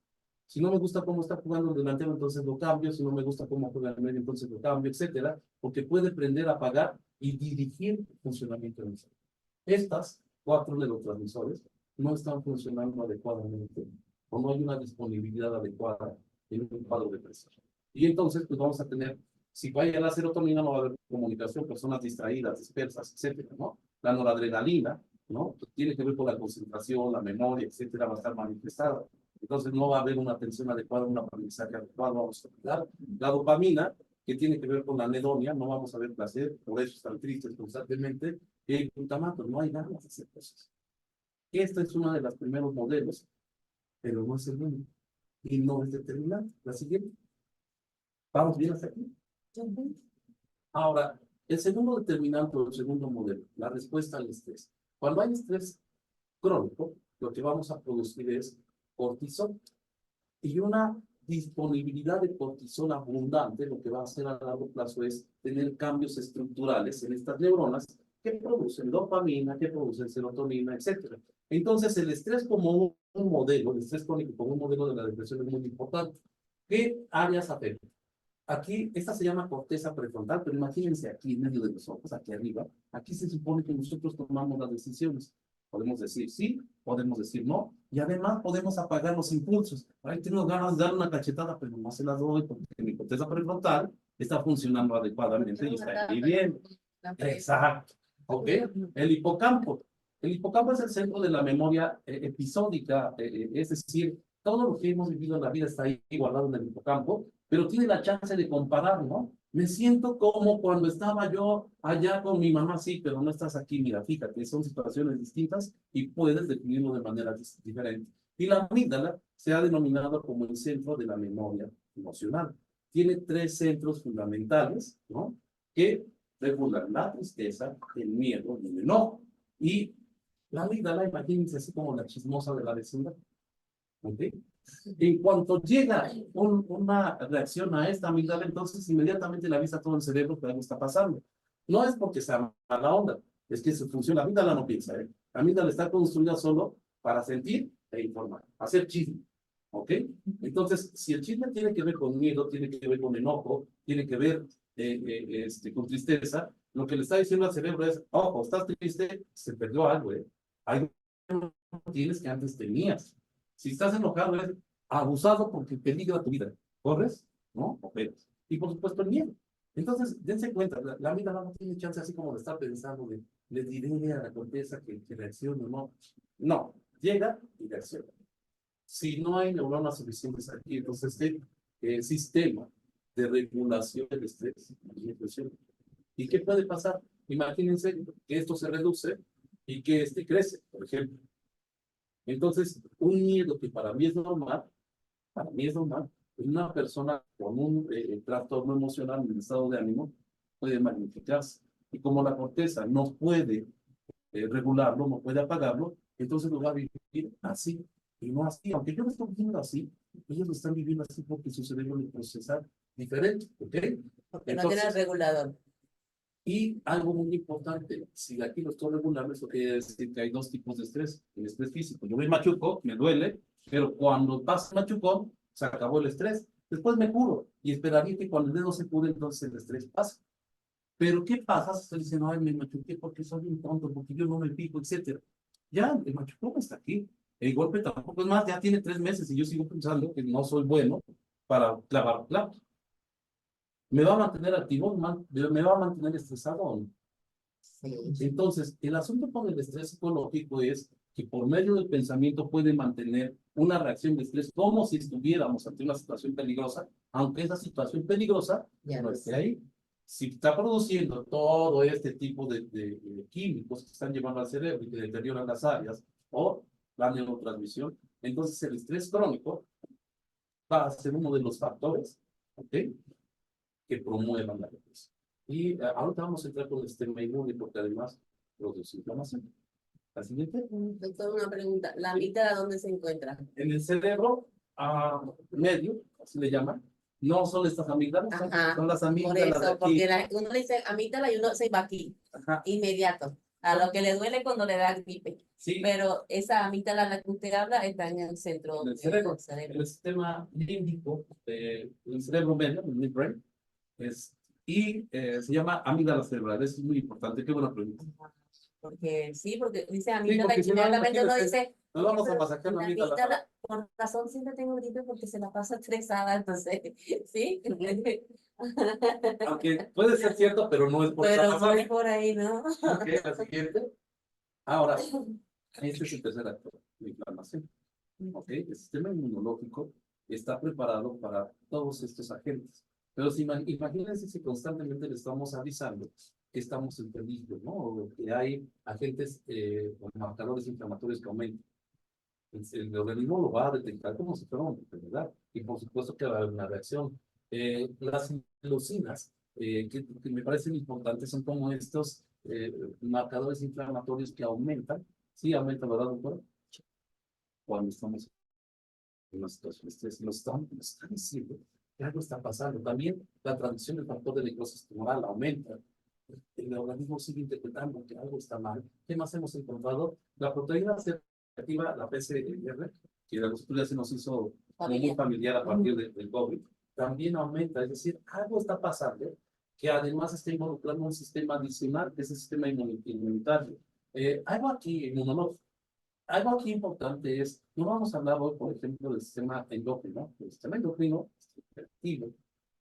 Si no me gusta cómo está jugando el delantero, entonces lo cambio. Si no me gusta cómo juega el medio, entonces lo cambio, etcétera. Porque puede aprender a apagar y dirigir el funcionamiento del cerebro. Estas cuatro neurotransmisores no están funcionando adecuadamente o no hay una disponibilidad adecuada en un cuadro de presión. Y entonces, pues vamos a tener, si vaya la serotonina, no va a haber comunicación, personas distraídas, dispersas, etcétera, ¿no? La noradrenalina, ¿no? Tiene que ver con la concentración, la memoria, etcétera, va a estar manifestada. Entonces no va a haber una atención adecuada, un aprendizaje adecuado, vamos a cuidar. La dopamina, que tiene que ver con la anedonia, no vamos a ver placer, por eso están tristes constantemente. El glutamato, no hay ganas de hacer cosas. Este es uno de los primeros modelos, pero no es el único. Y no es determinante. La siguiente. ¿Vamos bien hasta aquí? Ahora, el segundo determinante o el segundo modelo, la respuesta al estrés. Cuando hay estrés crónico, lo que vamos a producir es cortisol. Y una disponibilidad de cortisol abundante, lo que va a hacer a largo plazo es tener cambios estructurales en estas neuronas que producen dopamina, que producen serotonina, etcétera. Entonces, el estrés como un modelo, el estrés crónico como un modelo de la depresión es muy importante. ¿Qué áreas afectan? Aquí, esta se llama corteza prefrontal, pero imagínense aquí en medio de los ojos, aquí arriba, aquí se supone que nosotros tomamos las decisiones. Podemos decir sí, podemos decir no, y además podemos apagar los impulsos. Ahí tengo ganas de dar una cachetada, pero no se la doy porque mi corteza prefrontal está funcionando adecuadamente y está ahí bien. Exacto. ¿Ok? El hipocampo. El hipocampo es el centro de la memoria episódica, es decir, todo lo que hemos vivido en la vida está ahí guardado en el hipocampo, pero tiene la chance de comparar, ¿no? Me siento como cuando estaba yo allá con mi mamá, sí, pero no estás aquí, mira, fíjate, son situaciones distintas y puedes definirlo de manera diferente. Y la amígdala se ha denominado como el centro de la memoria emocional. Tiene tres centros fundamentales, ¿no? Que regulan la tristeza, el miedo y el enojo. Y la amígdala, imagínense así como la chismosa de la vecindad. ¿Ok? En cuanto llega una reacción a esta amígdala, entonces inmediatamente le avisa a todo el cerebro que algo está pasando. No es porque sea mala onda, es que su función, la amígdala no piensa, ¿eh? La amígdala está construida solo para sentir e informar, hacer chisme. ¿Ok? Entonces, si el chisme tiene que ver con miedo, tiene que ver con enojo, tiene que ver con tristeza, lo que le está diciendo al cerebro es, ojo, estás triste, se perdió algo, ¿eh? Algo que no tienes que antes tenías. Si estás enojado, es abusado porque peligra tu vida. ¿Corres? ¿No? O pegas. Y por supuesto el miedo. Entonces, dense cuenta, la vida no tiene chance así como de estar pensando de, le diré a la corteza que reaccione o no. No, llega y reacciona. Si no hay neuronas suficientes aquí, entonces este sistema de regulación del estrés y depresión. ¿Y qué puede pasar? Imagínense que esto se reduce y que este crece, por ejemplo. Entonces, un miedo que para mí es normal, una persona con un trastorno emocional, un estado de ánimo, puede magnificarse. Y como la corteza no puede regularlo, no puede apagarlo, entonces lo va a vivir así y no así. Aunque yo lo estoy viviendo así, ellos lo están viviendo así porque su cerebro lo procesa diferente, ¿ok? Porque no tiene el regulador. Y algo muy importante, si aquí lo estoy regulando, eso quiere decir que hay dos tipos de estrés. El estrés físico. Yo me machuco, me duele, pero cuando pasa el machucón, se acabó el estrés. Después me curo y esperaría que cuando el dedo se cure, entonces el estrés pasa. Pero ¿qué pasa si estoy diciendo, ay, me machuqué porque soy un tonto, porque yo no me pico, etcétera? Ya, el machucón está aquí. El golpe tampoco es más, ya tiene 3 meses y yo sigo pensando que no soy bueno para clavar platos. ¿Me va a mantener activo? ¿Me va a mantener estresado o no? Sí. Entonces, el asunto con el estrés psicológico es que por medio del pensamiento puede mantener una reacción de estrés como si estuviéramos ante una situación peligrosa, aunque esa situación peligrosa Ya no lo esté sé. ahí. Si está produciendo todo este tipo de químicos que están llevando al cerebro y que deterioran las áreas o la neurotransmisión, entonces el estrés crónico va a ser uno de los factores, ¿ok?, que promuevan la depresión. Y ahorita vamos a entrar con el sistema inmune porque además produce inflamación. La siguiente. Doctor, una pregunta. ¿La amígdala dónde se encuentra? En el cerebro medio, así le llaman, no son estas amígdalas, Ajá, son las por amígdalas de eso, aquí. porque uno le dice amígdala y uno se va aquí, Ajá, inmediato, a lo que le duele cuando le da gripe. sí, Pero esa amígdala de la que usted habla está en el centro en el del cerebro. cerebro. El sistema límbico del cerebro medio, el midbrain, y se llama amígdala cerebral. Eso es muy importante. Qué buena pregunta. Porque sí, porque dice Sí, amígdala porque y si no, inmediatamente uno imagínate, dice, nos vamos a pero masajear la la amígdala. amígdala, por razón siempre tengo gripe porque se la pasa estresada, entonces, ¿sí? Aunque puede ser cierto, pero no es por Pero esa no es razón. por ahí, ¿no? Ok, la siguiente. Ahora, este es el tercer actor, la inflamación. Ok, el sistema inmunológico está preparado para todos estos agentes. Pero si, imagínense si constantemente le estamos avisando que estamos en peligro, ¿no? O que hay agentes o marcadores inflamatorios que aumentan. El organismo lo va a detectar como si fuera una enfermedad. Y por supuesto que va a haber una reacción. Las leucinas, que me parecen importantes, son como estos marcadores inflamatorios que aumentan. Sí, aumentan, ¿verdad, doctor? Cuando estamos en una situación de estrés, nos están diciendo que algo está pasando. También la transmisión del factor de necrosis tumoral aumenta. El organismo sigue interpretando que algo está mal. ¿Qué más hemos encontrado? La proteína C reactiva, la PCR, que la estudia se nos hizo muy familiar a partir del COVID, también aumenta. Es decir, algo está pasando que además está involucrando un sistema adicional, que es el sistema inmunitario. Algo aquí, inmunológico. Algo aquí importante es, no vamos a hablar hoy, por ejemplo, del sistema endocrino. El sistema endocrino es activo,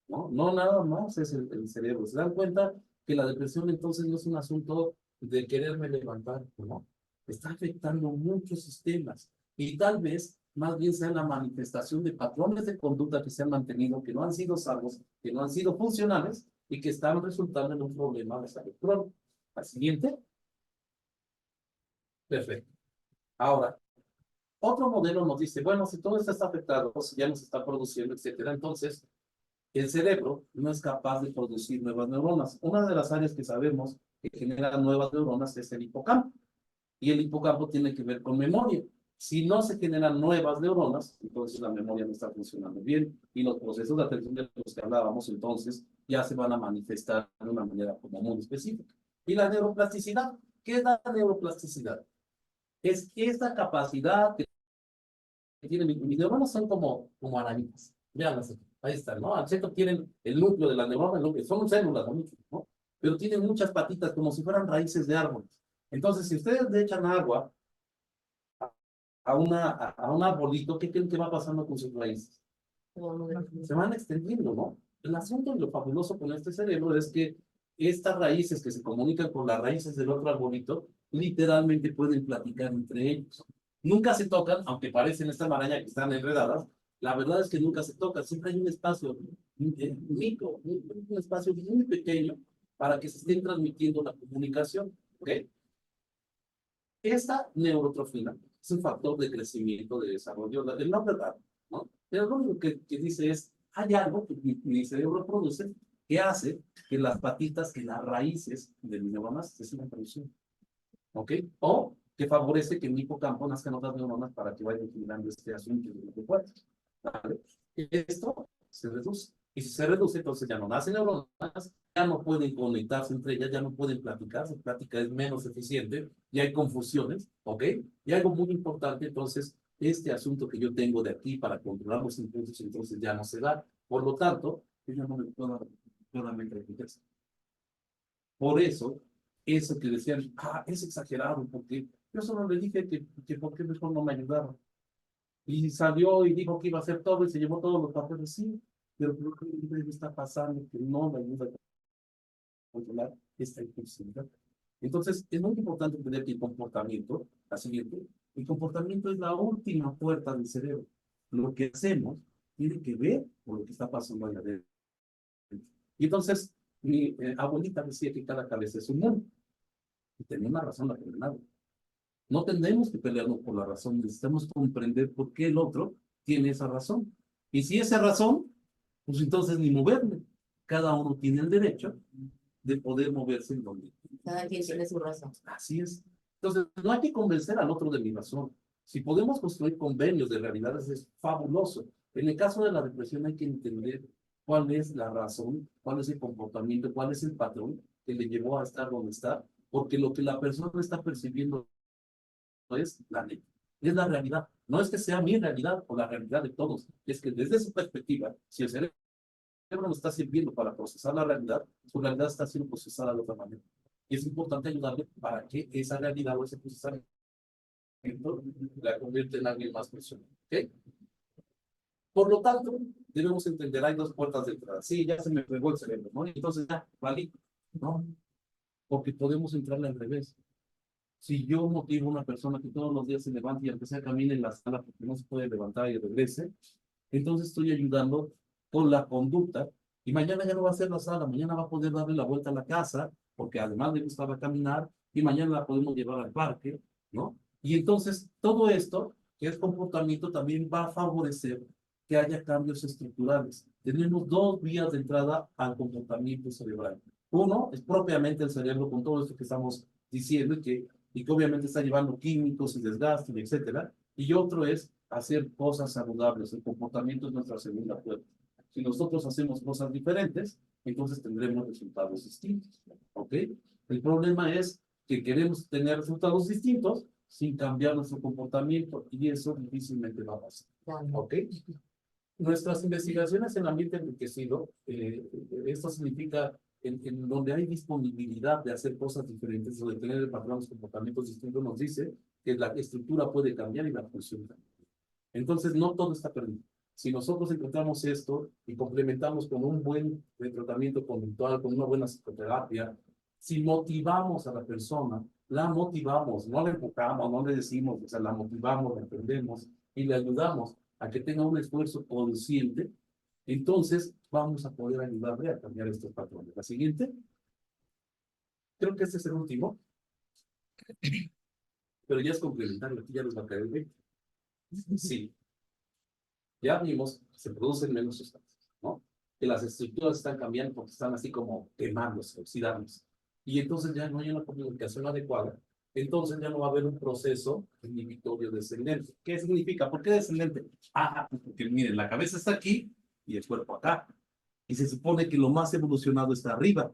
¿no? No nada más es el cerebro. ¿Se dan cuenta que la depresión entonces no es un asunto de quererme levantar, ¿no? Está afectando muchos sistemas y tal vez más bien sea la manifestación de patrones de conducta que se han mantenido, que no han sido salvos, que no han sido funcionales y que están resultando en un problema de salud crónica. La siguiente. Perfecto. Ahora, otro modelo nos dice, bueno, si todo esto está afectado, si ya no se está produciendo, etcétera, entonces el cerebro no es capaz de producir nuevas neuronas. Una de las áreas que sabemos que genera nuevas neuronas es el hipocampo. Y el hipocampo tiene que ver con memoria. Si no se generan nuevas neuronas, entonces la memoria no está funcionando bien y los procesos de atención de los que hablábamos entonces ya se van a manifestar de una manera como muy específica. Y la neuroplasticidad, ¿qué es la neuroplasticidad? Es esta capacidad que tienen mis neuronas son como arañitas. Veanlas, ahí están, ¿no? Al centro tienen el núcleo de la neurona, son células, ¿no? Pero tienen muchas patitas como si fueran raíces de árboles. Entonces, si ustedes le echan agua a un arbolito, ¿qué creen que va pasando con sus raíces? Se van extendiendo, ¿no? El asunto y lo fabuloso con este cerebro es que estas raíces que se comunican con las raíces del otro arbolito, literalmente pueden platicar entre ellos. Nunca se tocan, aunque parecen esta maraña que están enredadas, la verdad es que nunca se tocan, siempre hay un espacio un espacio muy pequeño para que se esté transmitiendo la comunicación, ¿ok? Esta neurotrofina es un factor de crecimiento, de desarrollo, es la verdad, ¿no? Pero lo único que dice es, hay algo que mi cerebro produce que hace que las patitas, que las raíces de mis neuronas se sigan produciendo, ¿ok? O que favorece que en mi hipocampo nazcan otras neuronas para que vayan generando este asunto de los cuerpos, ¿vale? Esto se reduce. Y si se reduce, entonces ya no nacen neuronas, ya no pueden conectarse entre ellas, ya no pueden platicar, su plática es menos eficiente, y hay confusiones, ¿ok? Y algo muy importante, entonces, este asunto que yo tengo de aquí para controlar los impulsos, entonces ya no se da. Por lo tanto, yo ya no me puedo nuevamente replicar. Por eso que decían, es exagerado, porque yo solo le dije que por qué mejor no me ayudaron. Y salió y dijo que iba a hacer todo y se llevó todos los papeles, sí, pero creo que me está pasando que no me ayuda a controlar esta impulsividad. Entonces, es muy importante entender que el comportamiento, la siguiente, el comportamiento es la última puerta del cerebro. Lo que hacemos tiene que ver con lo que está pasando allá adentro. Y entonces, mi abuelita decía que cada cabeza es un mundo. Y tenía una razón la condenada. No tenemos que pelearnos por la razón, necesitamos comprender por qué el otro tiene esa razón. Y si esa razón, pues entonces ni moverle. Cada uno tiene el derecho de poder moverse en donde. Cada quien tiene su razón. Así es. Entonces, no hay que convencer al otro de mi razón. Si podemos construir convenios de realidades, es fabuloso. En el caso de la depresión hay que entender cuál es la razón, cuál es el comportamiento, cuál es el patrón que le llevó a estar donde está, porque lo que la persona está percibiendo es la ley, es la realidad. No es que sea mi realidad o la realidad de todos, es que desde su perspectiva, si el cerebro no está sirviendo para procesar la realidad, su realidad está siendo procesada de otra manera. Y es importante ayudarle para que esa realidad o ese procesamiento la convierta en alguien más personal. ¿Ok? Por lo tanto, debemos entender, hay dos puertas de entrada. Sí, ya se me pegó el cerebro, ¿no? Entonces ya, vale, ¿no? Porque podemos entrarle al revés. Si yo motivo a una persona que todos los días se levante y aunque sea camine en la sala porque no se puede levantar y regrese, entonces estoy ayudando con la conducta y mañana ya no va a ser la sala, mañana va a poder darle la vuelta a la casa porque además le gustaba caminar y mañana la podemos llevar al parque, ¿no? Y entonces todo esto, que es comportamiento, también va a favorecer que haya cambios estructurales. Tenemos dos vías de entrada al comportamiento cerebral. Uno es propiamente el cerebro con todo esto que estamos diciendo y que obviamente está llevando químicos y desgaste, etcétera. Y otro es hacer cosas saludables. El comportamiento es nuestra segunda puerta. Si nosotros hacemos cosas diferentes, entonces tendremos resultados distintos. ¿Ok? El problema es que queremos tener resultados distintos sin cambiar nuestro comportamiento y eso difícilmente va a pasar. ¿Ok? Nuestras investigaciones en ambiente enriquecido, esto significa en donde hay disponibilidad de hacer cosas diferentes o de tener patrones, comportamientos distintos, nos dice que la estructura puede cambiar y la función también. Entonces, no todo está perdido. Si nosotros encontramos esto y complementamos con un buen tratamiento conductual, con una buena psicoterapia, si motivamos a la persona, la motivamos, no la empujamos, no le decimos, o sea, la motivamos, la entendemos y le ayudamos a que tenga un esfuerzo consciente, entonces vamos a poder ayudarle a cambiar estos patrones. La siguiente. Creo que este es el último, pero ya es complementario, aquí ya nos va a caer el 20. Sí. Ya vimos que se producen menos sustancias, ¿no? Que las estructuras están cambiando porque están así como quemándose, oxidándose. Y entonces ya no hay una comunicación adecuada. Entonces ya no va a haber un proceso inhibitorio descendente. ¿Qué significa? ¿Por qué descendente? Porque miren, la cabeza está aquí y el cuerpo acá. Y se supone que lo más evolucionado está arriba.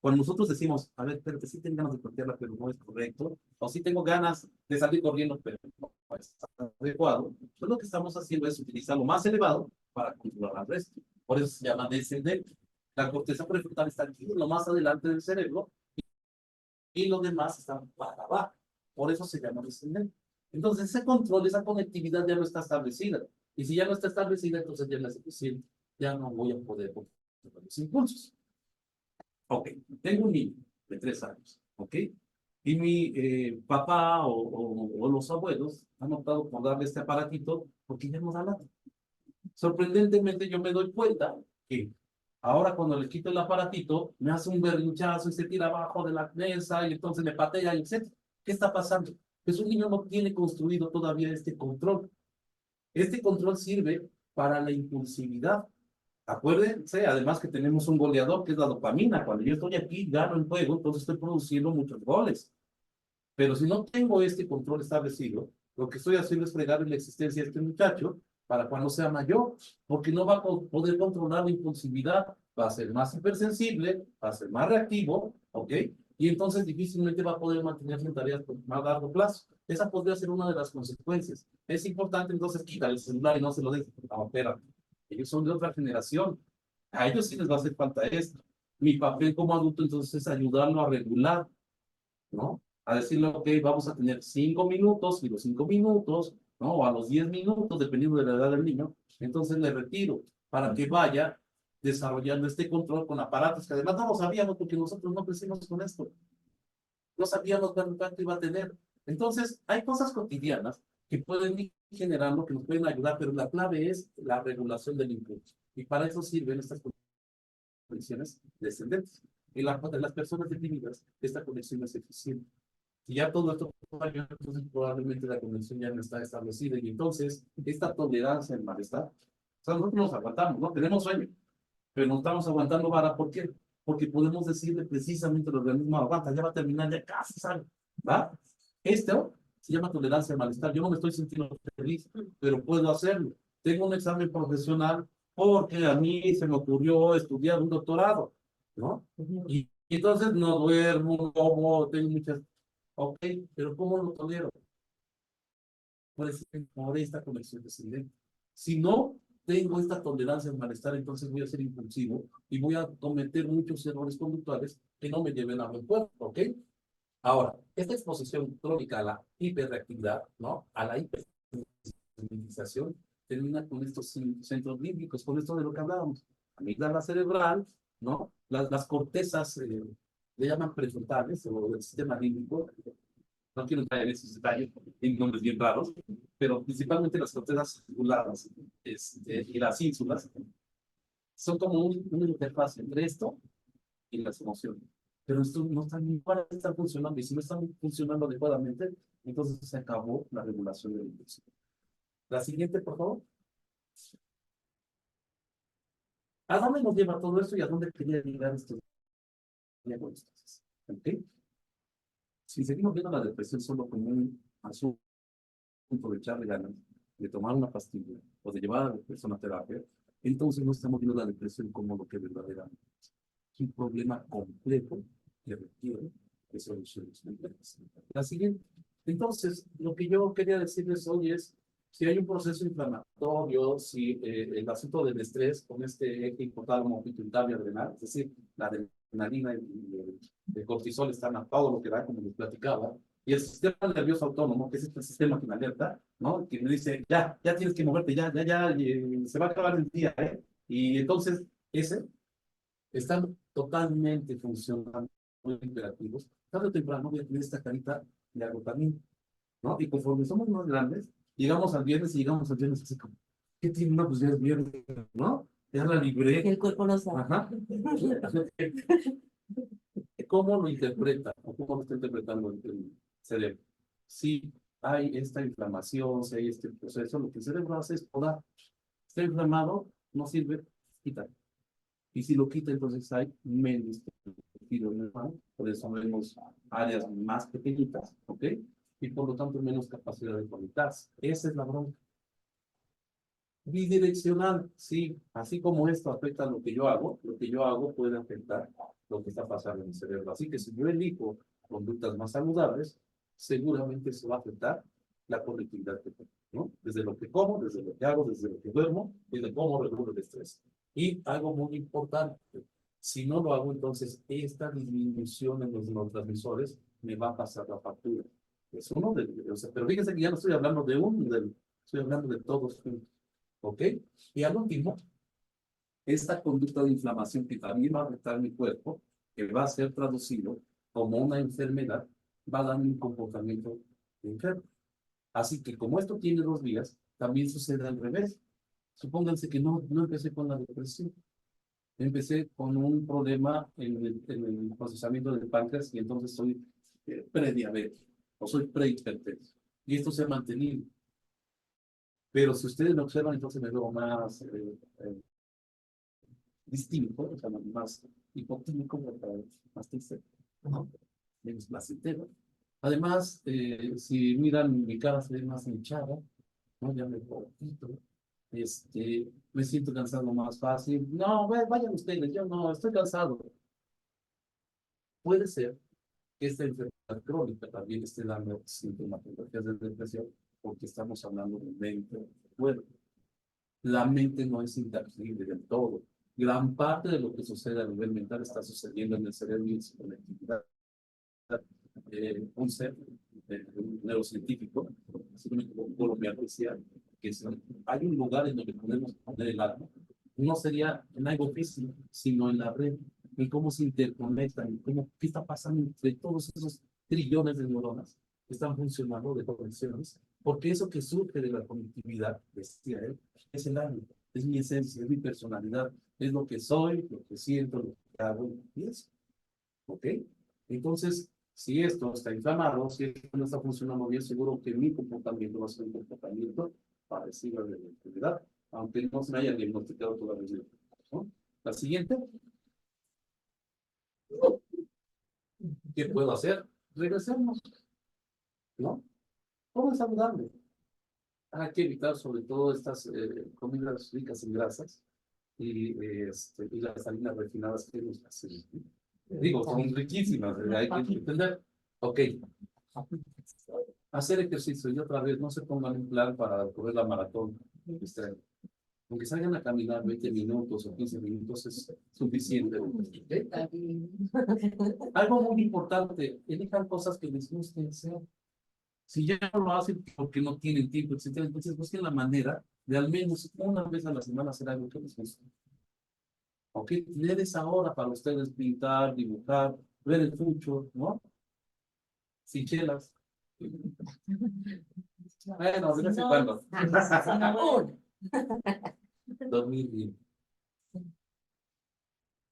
Cuando nosotros decimos, a ver, espérate, sí tengo ganas de patearla, pero no es correcto, o sí tengo ganas de salir corriendo, pero no es adecuado, pues lo que estamos haciendo es utilizar lo más elevado para controlar al resto. Por eso se llama descendente. La corteza prefrontal está aquí, lo más adelante del cerebro, y lo demás está para abajo. Por eso se llama descendente. Entonces, ese control, esa conectividad ya no está establecida. Y si ya no está establecida, entonces ya no es suficiente. Ya no voy a poder controlar los impulsos. Ok, tengo un niño de 3 años, ¿ok? Y mi papá o los abuelos han optado por darle este aparatito porque ya no da lata. Sorprendentemente yo me doy cuenta que ahora cuando le quito el aparatito, me hace un berrinchazo y se tira abajo de la mesa y entonces me patea y etc. ¿Qué está pasando? Pues un niño no tiene construido todavía este control. Este control sirve para la impulsividad. Acuérdense, además que tenemos un goleador que es la dopamina. Cuando yo estoy aquí, gano el juego, entonces estoy produciendo muchos goles. Pero si no tengo este control establecido, lo que estoy haciendo es fregar la existencia de este muchacho para cuando sea mayor, porque no va a poder controlar la impulsividad, va a ser más hipersensible, va a ser más reactivo, ¿ok? Y entonces difícilmente va a poder mantenerse en tareas por más largo plazo. Esa podría ser una de las consecuencias. Es importante entonces quitar el celular y no se lo deje. No, espera, ellos son de otra generación. A ellos sí les va a hacer falta esto. Mi papel como adulto entonces es ayudarlo a regular, ¿no? A decirle, ok, vamos a tener 5 minutos y los 5 minutos, ¿no? O a los 10 minutos, dependiendo de la edad del niño, entonces le retiro para que vaya desarrollando este control con aparatos que además no lo sabíamos porque nosotros no crecimos con esto. No sabíamos cuánto iba a tener. Entonces, hay cosas cotidianas que pueden ir generando, que nos pueden ayudar, pero la clave es la regulación del impulso. Y para eso sirven estas conexiones descendentes. En las personas deprimidas, esta conexión es eficiente. Y ya todo esto falla, entonces probablemente la conexión ya no está establecida. Y entonces, esta tolerancia al malestar, o sea, nosotros nos aguantamos, ¿no? Tenemos sueño, pero nos estamos aguantando vara. ¿Por qué? Porque podemos decirle precisamente al organismo, aguanta, ya va a terminar, ya casi sale, ¿va? Esto se llama tolerancia al malestar. Yo no me estoy sintiendo feliz, pero puedo hacerlo. Tengo un examen profesional porque a mí se me ocurrió estudiar un doctorado, ¿no? Y entonces no duermo, no como, tengo muchas. Ok, pero ¿cómo lo tolero? Pues por esta conexión descendente. Si no tengo esta tolerancia al malestar, entonces voy a ser impulsivo y voy a cometer muchos errores conductuales que no me lleven a buen puerto, ¿ok? Ahora, esta exposición crónica a la hiperreactividad, ¿no? A la hipersensibilización, termina con estos centros límbicos, con esto de lo que hablábamos. Amígdala cerebral, ¿no? Las cortezas, le llaman prefrontales o el sistema límbico. No quiero entrar en esos detalles, en nombres bien raros, pero principalmente las cortezas cinguladas y las ínsulas son como una interfaz entre esto y las emociones. Pero esto no está ni para estar funcionando, y si no están funcionando adecuadamente, entonces se acabó la regulación de la impulsión. La siguiente, por favor. ¿A dónde nos lleva todo esto y a dónde quería llegar estos diagnósticos? ¿Ok? Si seguimos viendo la depresión solo como un asunto de echarle ganas, de tomar una pastilla o de llevar a la persona a terapia, entonces no estamos viendo la depresión como lo que verdaderamente es un problema complejo que requiere de soluciones complejas. La siguiente. Entonces, lo que yo quería decirles hoy es, si hay un proceso inflamatorio, si el asunto del estrés con este eje hipotálamo pituitario adrenal, es decir, la adrenalina y el cortisol están a todo lo que da, como les platicaba, y el sistema nervioso autónomo, que es este sistema que me alerta, ¿no? Que me dice, ya tienes que moverte, ya, se va a acabar el día, ¿eh? Y entonces, ese están totalmente funcionando muy imperativos. Tarde o temprano voy a tener esta carita de agotamiento, ¿no? Y conforme somos más grandes, llegamos al viernes y llegamos al viernes así como, ¿qué tiene? No, pues ya es viernes, ¿no? Ya la libré. El cuerpo lo sabe. Ajá. ¿Cómo lo interpreta? ¿O cómo lo está interpretando el cerebro? Si hay esta inflamación, si hay este proceso, lo que el cerebro hace es podar. Está inflamado, no sirve, quita. Y si lo quita, entonces hay menos tejido neural, por eso vemos áreas más pequeñitas, ¿ok? Y por lo tanto menos capacidad de conectarse. Esa es la bronca. Bidireccional, sí, así como esto afecta lo que yo hago puede afectar lo que está pasando en el cerebro. Así que si yo elijo conductas más saludables, seguramente eso va a afectar la conectividad que tengo, ¿no? Desde lo que como, desde lo que hago, desde lo que duermo, desde cómo regulo el estrés. Y algo muy importante, si no lo hago, entonces esta disminución en los neurotransmisores me va a pasar la factura. Es uno o sea, pero fíjense que ya no estoy hablando de uno, estoy hablando de todos juntos. ¿Ok? Y al último, esta conducta de inflamación que también va a afectar mi cuerpo, que va a ser traducido como una enfermedad, va a dar un comportamiento enfermo. Así que como esto tiene dos vías, también sucede al revés. Supónganse que no empecé con la depresión, Empecé con un problema en el procesamiento del páncreas y entonces soy prediabético o soy prehipertenso. Y esto se ha mantenido. Pero si ustedes me observan, entonces me veo más distinto, o sea, más hipotímico, más triste, ¿no? Menos placentero. Además, si miran mi cara, se ve más hinchada, ¿no? Ya me poquito. Me siento cansado más fácil. No, vayan ustedes, yo no, estoy cansado. Puede ser que esta enfermedad crónica también esté dando sintomatologías de depresión, porque estamos hablando de mente. Bueno, la mente no es intangible del todo. Gran parte de lo que sucede a nivel mental está sucediendo en el cerebro y en su conectividad. Un ser, un neurocientífico, así como colombiano decía, que hay un lugar en donde podemos poner el alma. No sería en algo físico, sino en la red, en cómo se interconectan, en cómo, qué está pasando entre todos esos trillones de neuronas que están funcionando de conexiones, porque eso que surge de la conectividad, decía él, es el alma, es mi esencia, es mi personalidad, es lo que soy, lo que siento, lo que hago, y eso. ¿Ok? Entonces, si esto está inflamado, si esto no está funcionando bien, seguro que mi comportamiento va a ser un comportamiento parecido a la enfermedad, aunque no se me haya diagnosticado todavía, ¿no? La siguiente. ¿Qué puedo hacer? Regresemos, ¿no? ¿Cómo es saludable? Hay que evitar sobre todo estas comidas ricas en grasas y las harinas refinadas que nos hacen. Digo, son riquísimas, hay que entender. Ok, hacer ejercicio y otra vez, no se pongan un plan para correr la maratón. Aunque salgan a caminar 20 minutos o 15 minutos es suficiente. ¿Okay? Algo muy importante, elijan cosas que les gusten hacer. Si ya no lo hacen porque no tienen tiempo, etcétera, entonces busquen la manera de al menos una vez a la semana hacer algo que les guste. ¿Ok? Tener esa hora para ustedes pintar, dibujar, ver el fucho, ¿no? Sin chelas. Bueno, de vez en cuando. Dormir bien.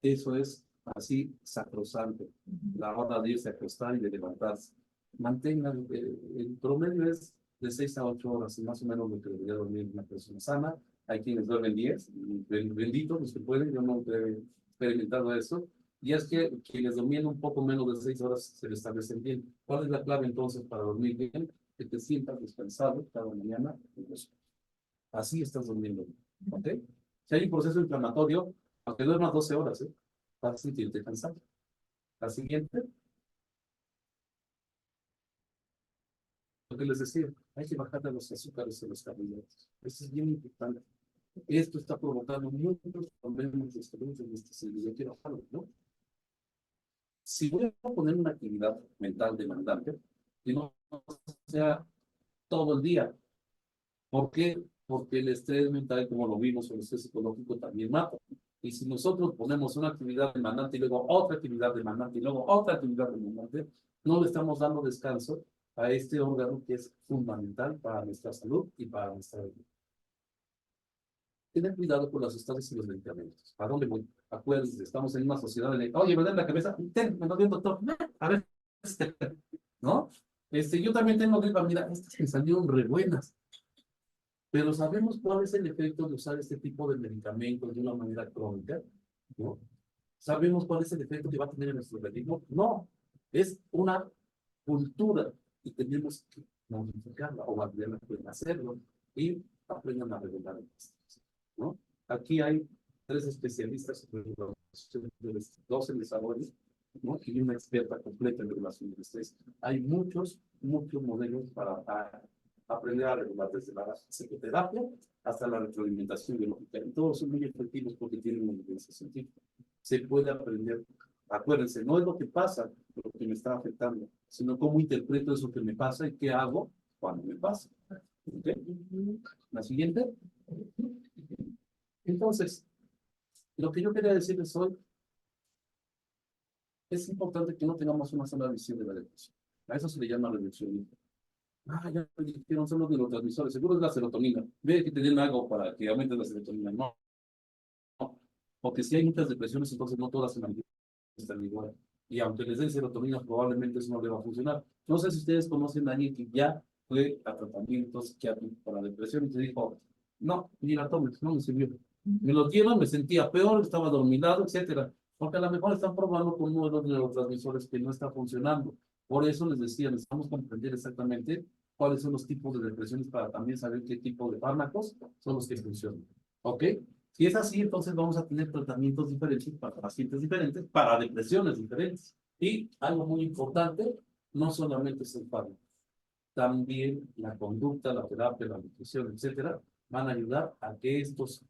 Eso es así sacrosanto. La hora de irse a acostar y de levantarse. Mantengan, el promedio es de 6 a 8 horas, y más o menos lo que debería dormir una persona sana. Hay quienes duermen 10, benditos los que pueden, yo no he experimentado eso. Y es que quienes dormían un poco menos de 6 horas se les establecen bien. ¿Cuál es la clave entonces para dormir bien? Que te sientas descansado cada mañana. Así estás durmiendo. ¿Ok? Si hay un proceso inflamatorio, aunque duermas 12 horas, vas a sentirte cansado. La siguiente, lo que les decía, hay que bajar de los azúcares y los carbohidratos. Eso es bien importante. Esto está provocando muchos problemas de salud en este sentido. Yo quiero bajarlo, ¿no? Si voy a poner una actividad mental demandante, que no sea todo el día. ¿Por qué? Porque el estrés mental, como lo vimos, o el estrés psicológico también mata. Y si nosotros ponemos una actividad demandante y luego otra actividad demandante y luego otra actividad demandante, no le estamos dando descanso a este órgano que es fundamental para nuestra salud y para nuestra vida. Tener cuidado con las sustancias y los medicamentos. ¿A dónde voy? Acuérdense, estamos en una sociedad de... Oye, me duele la cabeza. Me lo dio el doctor. A ver, ¿no? Yo también tengo gripa. Mira, estas me salieron re buenas. Pero sabemos cuál es el efecto de usar este tipo de medicamentos de una manera crónica, ¿no? ¿Sabemos cuál es el efecto que va a tener en nuestro organismo? No, es una cultura y tenemos que modificarla o aprender a hacerlo y aprendan a regular el estrés, ¿no? Aquí hay 3 especialistas, dos en desarrollo, ¿no? Y una experta completa en regulación del estrés. Hay muchos modelos para aprender a regular desde la psicoterapia hasta la retroalimentación biológica. Y todos son muy efectivos porque tienen una evidencia científica. Se puede aprender. Acuérdense, no es lo que pasa lo que me está afectando, sino cómo interpreto eso que me pasa y qué hago cuando me pasa. ¿Okay? La siguiente. Entonces, lo que yo quería decirles hoy es importante que no tengamos una sola visión de la depresión. A eso se le llama reducción. Ya me dijeron, son los neurotransmisores, seguro es la serotonina. Ve que te den algo para que aumente la serotonina. No. Porque si hay muchas depresiones, entonces no todas se manifiestan igual. Y aunque les den serotonina, probablemente eso no le va a funcionar. No sé si ustedes conocen a alguien que ya fue a tratamiento psiquiátrico para depresión y te dijo, no, ni la tomes, no me sirvió. Me lo dieron, me sentía peor, estaba dormilado, etcétera. Porque a lo mejor están probando con uno de los neurotransmisores que no está funcionando. Por eso les decía, necesitamos comprender exactamente cuáles son los tipos de depresiones para también saber qué tipo de fármacos son los que funcionan. ¿Ok? Si es así, entonces vamos a tener tratamientos diferentes para pacientes diferentes, para depresiones diferentes. Y algo muy importante, no solamente es el fármaco, también la conducta, la terapia, la nutrición, etcétera, van a ayudar a que estos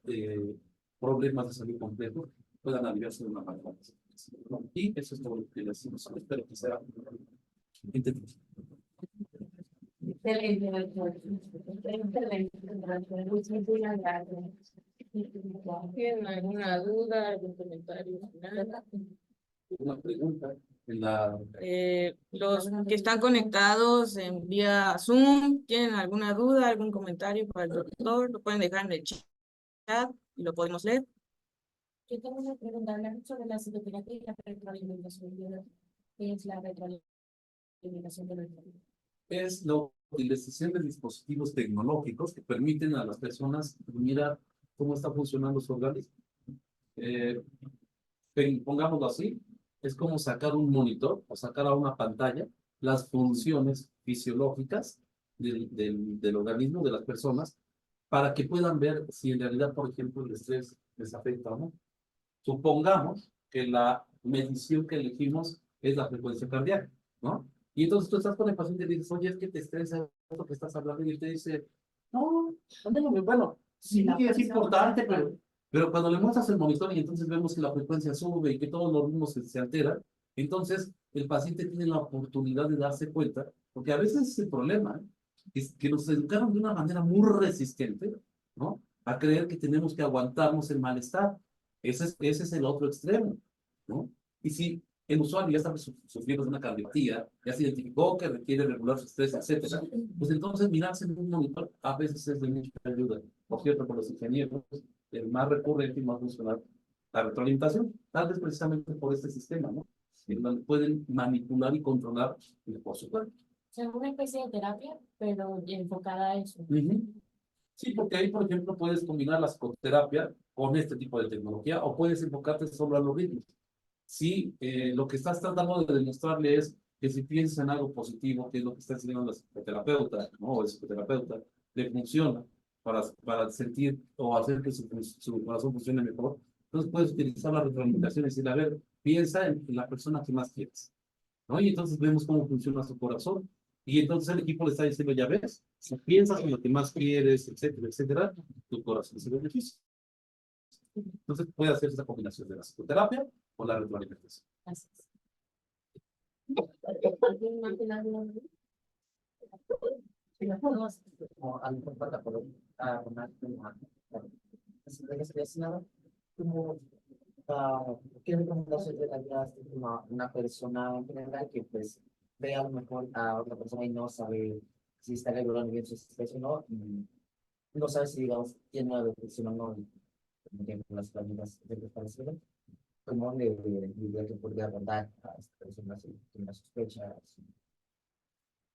problemas de salud complejos puedan aliviarse de una manera. Y eso es todo lo que les decimos. Espero que sea entendido. ¿Tienen alguna duda, algún comentario final? Una pregunta en la... Los que están conectados en vía Zoom, ¿tienen alguna duda, algún comentario para el doctor? Lo pueden dejar en el chat y lo podemos leer. Yo tengo una pregunta, hablando sobre la psicoterapia y la retroalimentación. ¿Qué es la retroalimentación de la terapia? Es la utilización de dispositivos tecnológicos que permiten a las personas mirar cómo está funcionando su organismo. Pongámoslo así, es como sacar un monitor o sacar a una pantalla las funciones fisiológicas del organismo de las personas para que puedan ver si en realidad, por ejemplo, el estrés les afecta o no. Supongamos que la medición que elegimos es la frecuencia cardíaca, ¿no? Y entonces tú estás con el paciente y le dices, oye, es que te estresa esto que estás hablando, y él te dice, no, bueno, sí que es importante, pero cuando le muestras el monitor y entonces vemos que la frecuencia sube y que todos los ritmos se alteran, entonces el paciente tiene la oportunidad de darse cuenta, porque a veces es el problema, es que nos educaron de una manera muy resistente, ¿no? A creer que tenemos que aguantarnos el malestar. Ese es el otro extremo, ¿no? Y si el usuario ya está sufriendo de una cardiopatía, ya se identificó que requiere regular su estrés, etcétera, pues entonces mirarse en un monitor a veces es de mucha ayuda. Por cierto, por los ingenieros, el más recurrente y más funcional, la retroalimentación, tal vez precisamente por este sistema, ¿no? En donde pueden manipular y controlar el por su cuerpo. O sea, una especie de terapia, pero enfocada a eso. Sí, porque ahí, por ejemplo, puedes combinar la psicoterapia con este tipo de tecnología o puedes enfocarte solo a los ritmos. Si lo que estás tratando de demostrarle es que si piensas en algo positivo, que es lo que está enseñando la psicoterapeuta, ¿no? O el psicoterapeuta, le funciona para sentir o hacer que su corazón funcione mejor, entonces puedes utilizar la retroalimentación y decir, a ver, piensa en la persona que más quieres, ¿no? Y entonces vemos cómo funciona su corazón. Y entonces el equipo le está diciendo, ya ves, si piensas en lo que más quieres, etcétera, etcétera, tu corazón se beneficia. Entonces puede hacer esa combinación de la psicoterapia o la retroalimentación. Gracias. O algo para poder abonar como ¿qué recomendación le darías a una persona en general que pues ve a lo mejor a otra persona y no sabe si está regulando bien su estrés o no, y no sabe si digamos tiene una depresión o no, como tienen las familias de preparación, cómo le diría que podría abordar a esta persona si tiene una sospecha?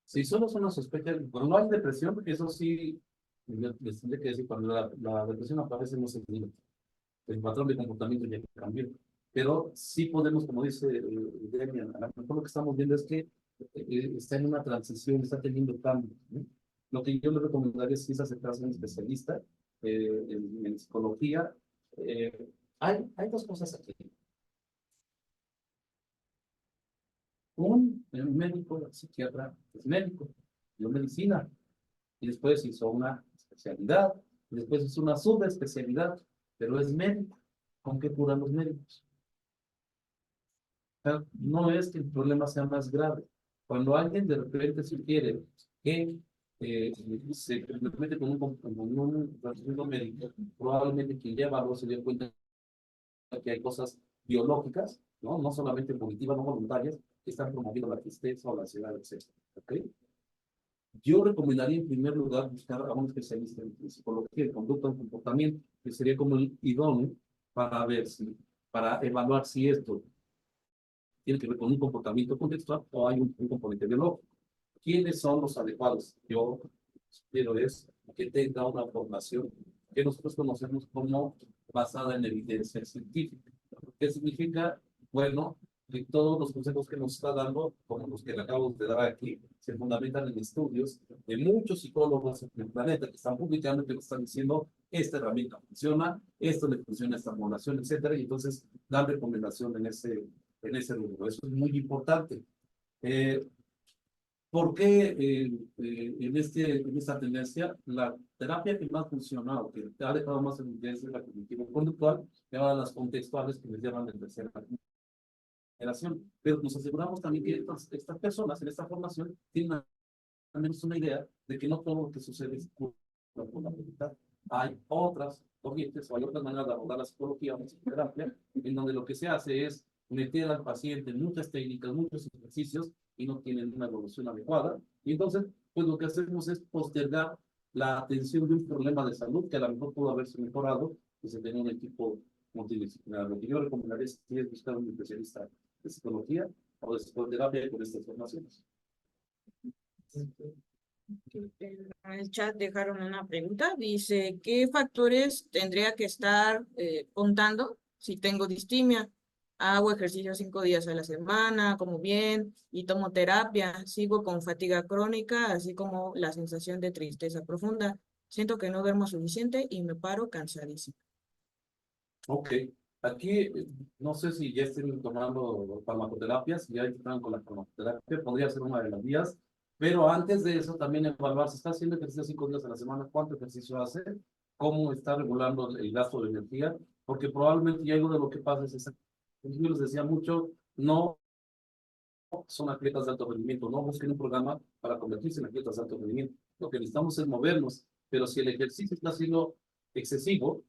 Si solo son una sospecha, cuando no hay depresión, eso sí, les tendré que decir, cuando la depresión aparece no se niega. El patrón de comportamiento ya cambió. Pero sí podemos, como dice Demian, a lo mejor lo que estamos viendo es que está en una transición, está teniendo cambios, ¿no? Lo que yo le recomendaría es acercarse a un especialista en psicología. Hay dos cosas aquí. Un médico, psiquiatra, es médico, dio medicina, y después hizo una especialidad, y después hizo una subespecialidad, pero es médico. ¿Con qué curan los médicos? O sea, no es que el problema sea más grave. Cuando alguien de repente sugiere que se mete con un tratamiento médico, probablemente quien lleva algo se dio cuenta que hay cosas biológicas, ¿no? No solamente positivas, no voluntarias, que están promoviendo la tristeza o la ansiedad, etc. ¿Okay? Yo recomendaría en primer lugar buscar a un especialista en psicología de conducta o comportamiento, que sería como el idóneo para ver si, para evaluar si esto tiene que ver con un comportamiento contextual o hay un componente biológico. ¿Quiénes son los adecuados? Yo sugiero es que tenga una formación que nosotros conocemos como basada en evidencia científica. ¿Qué significa? Bueno, que todos los consejos que nos está dando, como los que le acabo de dar aquí, se fundamentan en estudios de muchos psicólogos en el planeta que están publicando y que nos están diciendo esta herramienta funciona, esto le funciona a esta población, etcétera, y entonces dan recomendación en ese rubro. Eso es muy importante. ¿Por qué en esta tendencia la terapia que más funciona o que ha dejado más evidencia es la cognitivo-conductual y ahora las contextuales que les llaman de tercera generación? Pero nos aseguramos también que estas personas en esta formación tienen al menos una idea de que no todo lo que sucede es por la voluntad. Hay otras corrientes o hay otras maneras de abordar la psicología o la psicoterapia en donde lo que se hace es meter al paciente en muchas técnicas, muchos ejercicios y no tienen una evolución adecuada. Y entonces, pues lo que hacemos es postergar la atención de un problema de salud que a lo mejor pudo haberse mejorado si se tenía un equipo multidisciplinario. Lo que yo recomendaría es buscar un especialista de psicología o de psicoterapia con estas formaciones. En el chat dejaron una pregunta, dice, ¿qué factores tendría que estar contando si tengo distimia? Hago ejercicio 5 días a la semana, como bien, y tomo terapia, sigo con fatiga crónica, así como la sensación de tristeza profunda. Siento que no duermo suficiente y me paro cansadísimo. Ok, aquí no sé si ya estén tomando farmacoterapias, si ya están con la farmacoterapia, podría ser una de las vías, pero antes de eso también evaluar si está haciendo ejercicio 5 días a la semana, cuánto ejercicio hace, cómo está regulando el gasto de energía, porque probablemente ya algo de lo que pasa es esa. Yo les decía mucho, no son atletas de alto rendimiento, no busquen un programa para convertirse en atletas de alto rendimiento. Lo que necesitamos es movernos, pero si el ejercicio está siendo excesivo,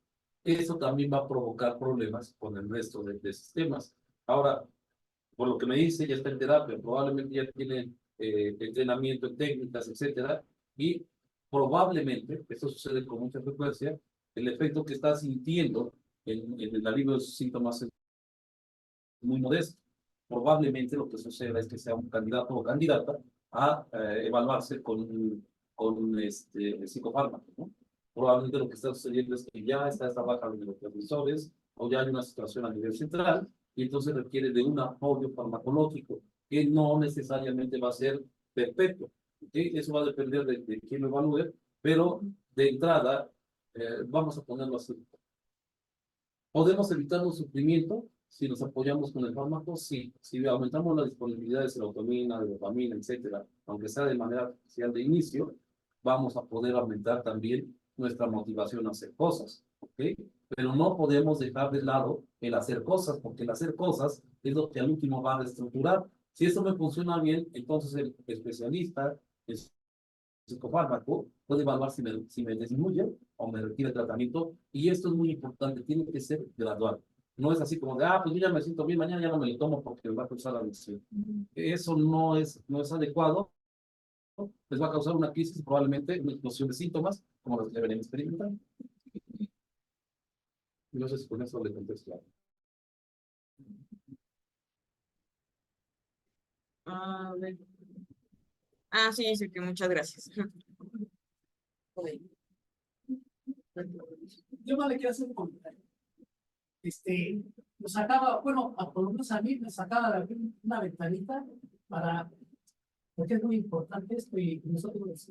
eso también va a provocar problemas con el resto de sistemas. Ahora, por lo que me dice, ya está en terapia, probablemente ya tiene entrenamiento en técnicas, etcétera, y probablemente, esto sucede con mucha frecuencia, el efecto que está sintiendo en el alivio de sus síntomas es muy modesto. Probablemente lo que suceda es que sea un candidato o candidata a evaluarse con psicofármacos, ¿no? Probablemente lo que está sucediendo es que ya está esta baja de neurotransmisores o ya hay una situación a nivel central y entonces requiere de un apoyo farmacológico que no necesariamente va a ser perpetuo. ¿Okay? Eso va a depender de quién lo evalúe, pero de entrada, vamos a ponerlo así. ¿Podemos evitar un sufrimiento si nos apoyamos con el fármaco? Sí. Si aumentamos la disponibilidad de serotonina, de dopamina, etcétera, aunque sea de manera artificial de inicio, vamos a poder aumentar también nuestra motivación a hacer cosas, ¿ok? Pero no podemos dejar de lado el hacer cosas, porque el hacer cosas es lo que al último va a reestructurar. Si eso me funciona bien, entonces el especialista, el psicofármaco, puede evaluar si me disminuye o me retira el tratamiento, y esto es muy importante, tiene que ser gradual. No es así como de, pues yo ya me siento bien, mañana ya no me lo tomo porque me va a causar la adicción. Eso no es adecuado, les va a causar una crisis, probablemente una explosión de síntomas, como los que deberían experimentar. No sé si con eso le contesto algo. A ver. Sí, dice que muchas gracias. Yo no le quiero hacer un comentario. Nos sacaba, bueno, por lo menos a mí me sacaba una ventanita para, porque es muy importante esto y nosotros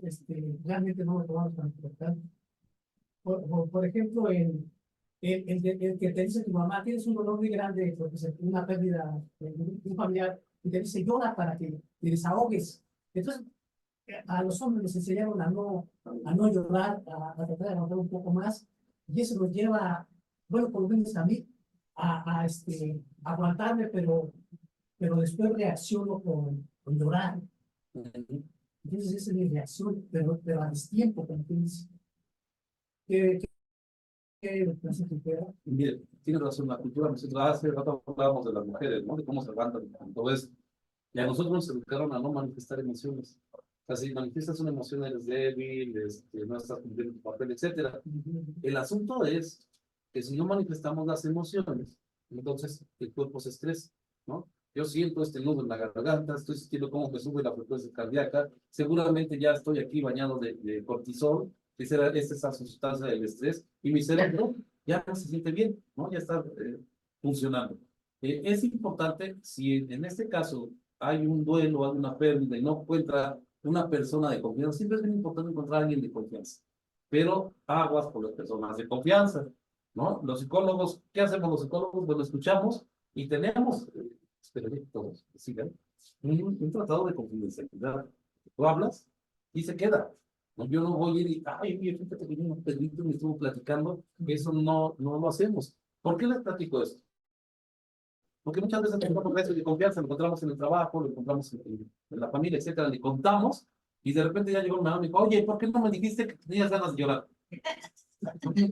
realmente no lo tomamos tan importante. Por ejemplo, el que te dice tu mamá, tienes un dolor muy grande porque se una pérdida de un familiar y te dice llora para que te desahogues. Entonces, a los hombres les enseñaron a no llorar, a tratar de aguantar un poco más, y eso nos lleva, bueno, por lo menos a mí, a aguantarme, pero después reacciono con llorar. Entonces esa es mi reacción, pero a destiempo, entonces, ¿qué piensa que queda? Mire, tiene razón, la cultura, nosotros hace rato hablábamos de las mujeres, ¿no? De cómo se aguantan. Entonces, y a nosotros nos educaron a no manifestar emociones. O sea, si manifiestas una emoción, eres débil, no estás cumpliendo tu papel, etcétera. El asunto es que si no manifestamos las emociones, entonces el cuerpo se estresa, ¿no? Yo siento este nudo en la garganta, estoy sintiendo cómo me sube la frecuencia cardíaca, seguramente ya estoy aquí bañado de cortisol, que es esa sustancia del estrés, y mi cerebro ya no se siente bien, ¿no? Ya está funcionando. Es importante, si en este caso hay un duelo, hay una pérdida y no encuentra una persona de confianza, siempre es muy importante encontrar a alguien de confianza, pero aguas por las personas de confianza, ¿no? Los psicólogos, ¿qué hacemos los psicólogos? Pues lo escuchamos y tenemos, espero que todos sigan, un tratado de confidencialidad. Tú hablas y se queda. ¿No? Yo no voy a ir y, ay, fíjate que vino un Pedrito y me estuvo platicando, eso no lo hacemos. ¿Por qué les platico esto? Porque muchas veces tenemos retos de confianza, lo encontramos en el trabajo, lo encontramos en la familia, etcétera, le contamos, y de repente ya llegó un mamá y me dijo, oye, ¿por qué no me dijiste que tenías ganas de llorar?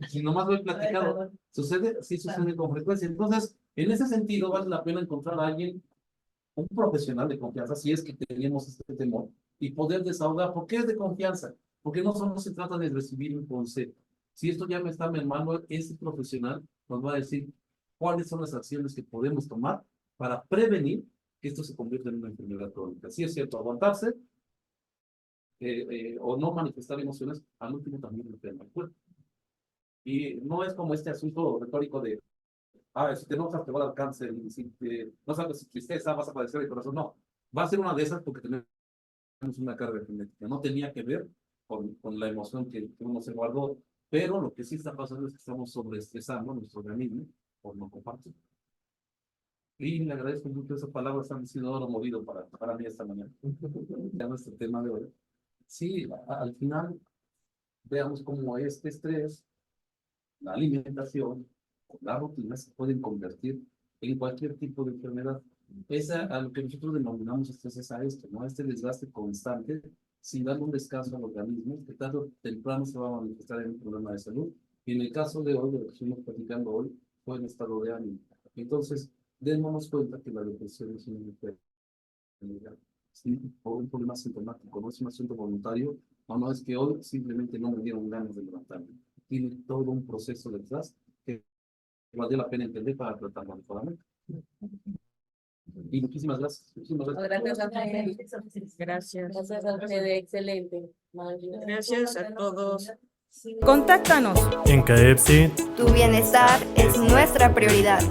Si nomás lo he platicado, sí sucede con frecuencia. Entonces, en ese sentido, vale la pena encontrar a alguien, un profesional de confianza, si es que tenemos este temor, y poder desahogar. ¿Por qué es de confianza? Porque no solo se trata de recibir un consejo. Si esto ya me está mermando, ese profesional nos va a decir cuáles son las acciones que podemos tomar para prevenir que esto se convierta en una enfermedad crónica. Sí es cierto, aguantarse o no manifestar emociones, al último también enferma el cuerpo. Y no es como este asunto retórico de, si te enojas te va a dar cáncer, y si no sabes tristeza vas a padecer el corazón. No, va a ser una de esas porque tenemos una carga genética. No tenía que ver con la emoción que uno se guardó, pero lo que sí está pasando es que estamos sobreestresando nuestro organismo por no compartir. Y le agradezco mucho esas palabras, han sido oro movido para mí esta mañana. Ya nuestro tema de hoy. Sí, al final, veamos cómo este estrés, la alimentación, las rutinas se pueden convertir en cualquier tipo de enfermedad. A lo que nosotros denominamos estrés es a esto, ¿no? Este desgaste constante, sin darle un descanso al organismo, que tarde o temprano se va a manifestar en un problema de salud. Y en el caso de hoy, de lo que estamos platicando hoy, fue el estado de ánimo. Entonces, démonos cuenta que la depresión es una enfermedad, ¿sí? O un problema sintomático, no es un asunto voluntario, o no es que hoy simplemente no me dieron ganas de levantarme. Tiene todo un proceso detrás que vale la pena entender para tratarlo adecuadamente. Y muchísimas gracias. Muchísimas gracias. Gracias a ustedes. Gracias. Gracias a ustedes, excelente. Gracias a todos. Contáctanos. En CAEPSI, Tu bienestar es nuestra prioridad.